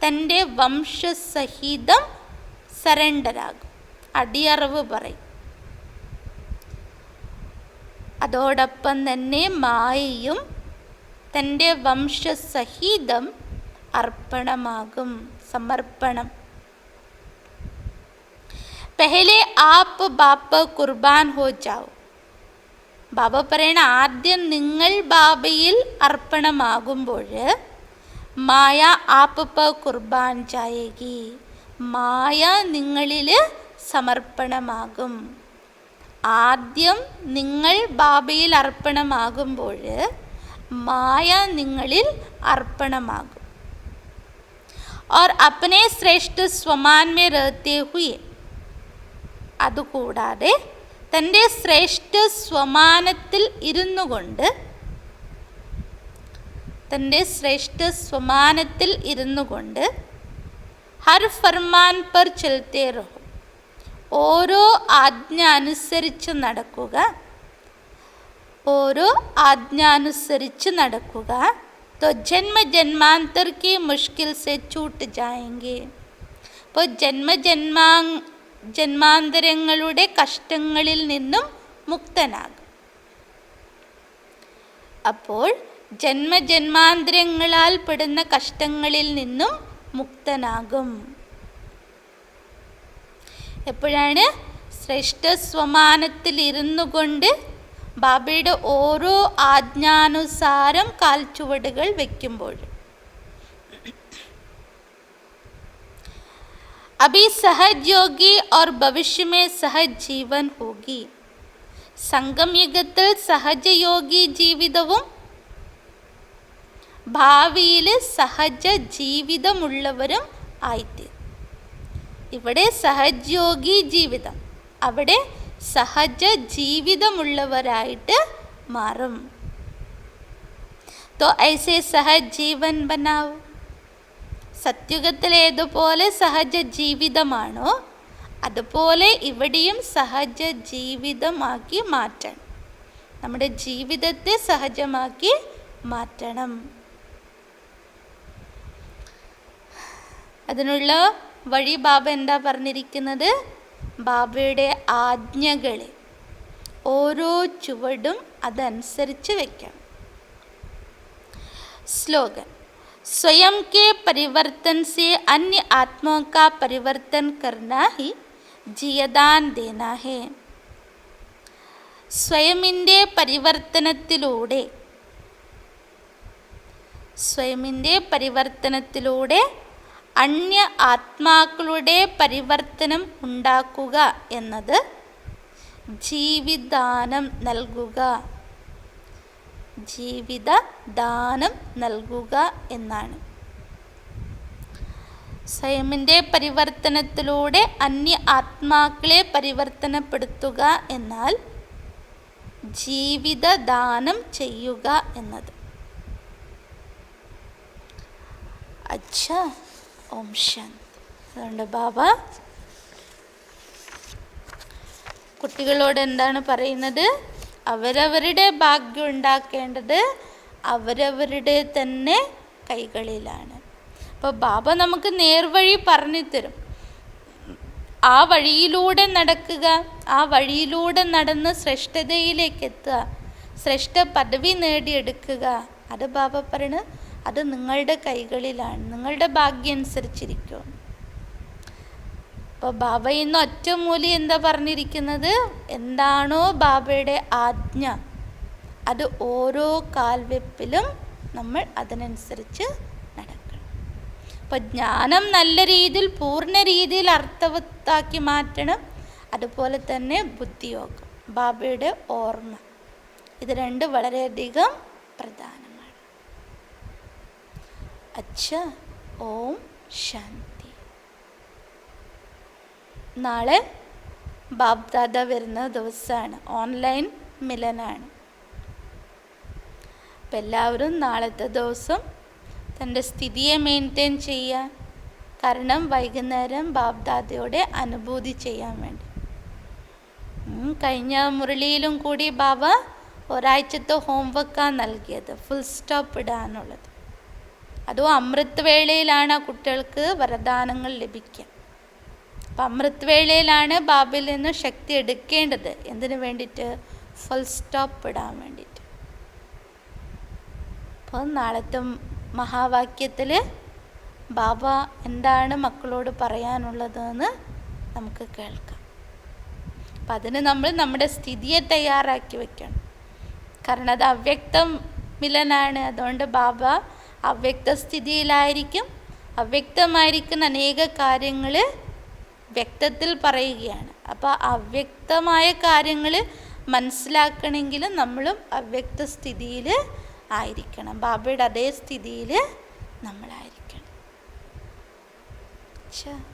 തൻ്റെ വംശസഹിതം സറണ്ടറാകും, അടിയറവ് പറയും. അതോടൊപ്പം തന്നെ മായയും തൻ്റെ വംശസഹിതം അർപ്പണമാകും, സമർപ്പണം. പെഹലെ ആപ്പ് ബാപ്പ കുർബാൻ ഹോ ജാവോ. ബാബ പറയണ ആദ്യം നിങ്ങൾ ബാബയിൽ അർപ്പണമാകുമ്പോൾ മായ ആപ്പ് പ കുർബാൻ ജായേഗി. മായ നിങ്ങളിൽ സമർപ്പണമാകും. ആദ്യം നിങ്ങൾ ബാബയിൽ അർപ്പണമാകുമ്പോൾ മായ നിങ്ങളിൽ അർപ്പണമാകും. और अपने श्रेष्ठ स्वमान में रहते हुए, അതുകൂടാതെ തൻ്റെ ശ്രേഷ്ഠ സ്വമാനത്തിൽ ഇരുന്നു കൊണ്ട്, തൻ്റെ ശ്രേഷ്ഠ സ്വമാനത്തിൽ ഇരുന്നു കൊണ്ട് ഹർ ഫർമാൻ പർ ചലത്തെ രഹോ, ഓരോ ആജ്ഞ അനുസരിച്ച് നടക്കുക, ഓരോ ആജ്ഞ അനുസരിച്ച് നടക്കുക. तो जन्म जन्मांतर की मुश्किल से छूट जाएंगे. അപ്പോൾ ജന്മാന്തരങ്ങളുടെ കഷ്ടങ്ങളിൽ നിന്നും മുക്തനാകും. അപ്പോൾ ജന്മജന്മാന്തരങ്ങളാൽ പെടുന്ന കഷ്ടങ്ങളിൽ നിന്നും മുക്തനാകും. എപ്പോഴാണ്? ശ്രേഷ്ഠ സ്വമാനത്തിൽ ഇരുന്നു കൊണ്ട് ബാബയുടെ ഓരോ ആജ്ഞാനുസാരം കാൽച്ചുവടുകൾ വയ്ക്കുമ്പോൾ. अभी सहज योगी और भविष्य में सहज जीवन होगी. സംഗം യുഗത്തിൽ സഹജയോഗി ജീവിതവും ഭാവിയിൽ സഹജ ജീവിതമുള്ളവരും ആയിത്തീരും. ഇവിടെ സഹജയോഗി ജീവിതം, അവിടെ സഹജ ജീവിതമുള്ളവരായിട്ട് മാറും. तो ऐसे सहज जीवन बनाओ. സത്യുഗത്തിലേതുപോലെ സഹജ ജീവിതമാണോ അതുപോലെ ഇവിടെയും സഹജ ജീവിതമാക്കി മാറ്റണം. നമ്മുടെ ജീവിതത്തെ സഹജമാക്കി മാറ്റണം. അതിനുള്ള വഴി ബാബ എന്താ പറഞ്ഞിരിക്കുന്നത്? ബാബയുടെ ആജ്ഞകളെ ഓരോ ചുവടും അതനുസരിച്ച് വയ്ക്കണം. സ്ലോഗൻ: स्वयं के परिवर्तन से अन्य आत्माओं का परिवर्तन करना ही जीवदान देना है. സ്വയമിൻ്റെ പരിവർത്തനത്തിലൂടെ അന്യ ആത്മാക്കളുടെ പരിവർത്തനം ഉണ്ടാക്കുക എന്നത് ജീവിതദാനം നൽകുക എന്നാണ്. സ്വയമിൻ്റെ പരിവർത്തനത്തിലൂടെ അന്യ ആത്മാക്കളെ പരിവർത്തനപ്പെടുത്തുക എന്നാൽ ജീവിതദാനം ചെയ്യുക എന്നത്. അച്ഛാ, ഓം ശാന്തി. അതുകൊണ്ട് ബാബ കുട്ടികളോട് എന്താണ് പറയുന്നത്? അവരവരുടെ ഭാഗ്യം ഉണ്ടാക്കേണ്ടത് അവരവരുടെ തന്നെ കൈകളിലാണ്. അപ്പോൾ ബാബ നമുക്ക് നേർവഴി പറഞ്ഞു തരും. ആ വഴിയിലൂടെ നടക്കുക, ആ വഴിയിലൂടെ നടന്ന് ശ്രേഷ്ഠതയിലേക്ക് എത്തുക, ശ്രേഷ്ഠ പദവി നേടിയെടുക്കുക. അത് ബാബ പറയുന്നത് അത് നിങ്ങളുടെ കൈകളിലാണ്, നിങ്ങളുടെ ഭാഗ്യം അനുസരിച്ചിരിക്കും. അപ്പോൾ ബാബ ഇന്ന് ഒറ്റമൂലി എന്താ പറഞ്ഞിരിക്കുന്നത്? എന്താണോ ബാബയുടെ ആജ്ഞ അത് ഓരോ കാൽവെപ്പിലും നമ്മൾ അതിനനുസരിച്ച് നടക്കണം. അപ്പോൾ ജ്ഞാനം നല്ല രീതിയിൽ പൂർണ്ണ രീതിയിൽ അർത്ഥവത്താക്കി മാറ്റണം. അതുപോലെ തന്നെ ബുദ്ധിയോഗം, ബാബയുടെ ഓർമ്മ, ഇത് രണ്ട് വളരെയധികം പ്രധാനമാണ്. അച്ഛാ, ഓം ശാന്തി. നാളെ ബാബ് ദാദ വരുന്ന ദിവസമാണ്, ഓൺലൈൻ മിലനാണ്. അപ്പം എല്ലാവരും നാളത്തെ ദിവസം തൻ്റെ സ്ഥിതിയെ മെയിൻറ്റെയിൻ ചെയ്യുക. കാരണം വൈകുന്നേരം ബാബ് ദാദയോടെ അനുഭൂതി ചെയ്യാൻ വേണ്ടി. കഴിഞ്ഞ മുരളിയിലും കൂടി ബാബ ഒരാഴ്ചത്തെ ഹോംവർക്കാണ് നൽകിയത്, ഫുൾ സ്റ്റോപ്പ് ഇടാനുള്ളത്. അതും അമൃത് വേളയിലാണ് ആ കുട്ടികൾക്ക് വരദാനങ്ങൾ ലഭിക്കുക. അപ്പം അമൃത് വേളയിലാണ് ബാബയിൽ നിന്ന് ശക്തി എടുക്കേണ്ടത്. എന്തിനു വേണ്ടിയിട്ട്? ഫുൾ സ്റ്റോപ്പ് ഇടാൻ വേണ്ടിയിട്ട്. അപ്പോൾ നാളത്തെ മഹാവാക്യത്തിൽ ബാബ എന്താണ് മക്കളോട് പറയാനുള്ളതെന്ന് നമുക്ക് കേൾക്കാം. അപ്പം അതിന് നമ്മൾ നമ്മുടെ സ്ഥിതിയെ തയ്യാറാക്കി വെക്കണം. കാരണം അത് അവ്യക്തം മിലനാണ്. അതുകൊണ്ട് ബാബ അവ്യക്ത സ്ഥിതിയിലായിരിക്കും. അവ്യക്തമായിരിക്കുന്ന അനേക കാര്യങ്ങൾ വ്യക്തത്തിൽ പറയുകയാണ്. അപ്പോൾ അവ്യക്തമായ കാര്യങ്ങൾ മനസ്സിലാക്കണമെങ്കിൽ നമ്മളും അവ്യക്ത സ്ഥിതിയിൽ ആയിരിക്കണം. ബാബയുടെ അതേ സ്ഥിതിയിൽ നമ്മളായിരിക്കണം. ശരി.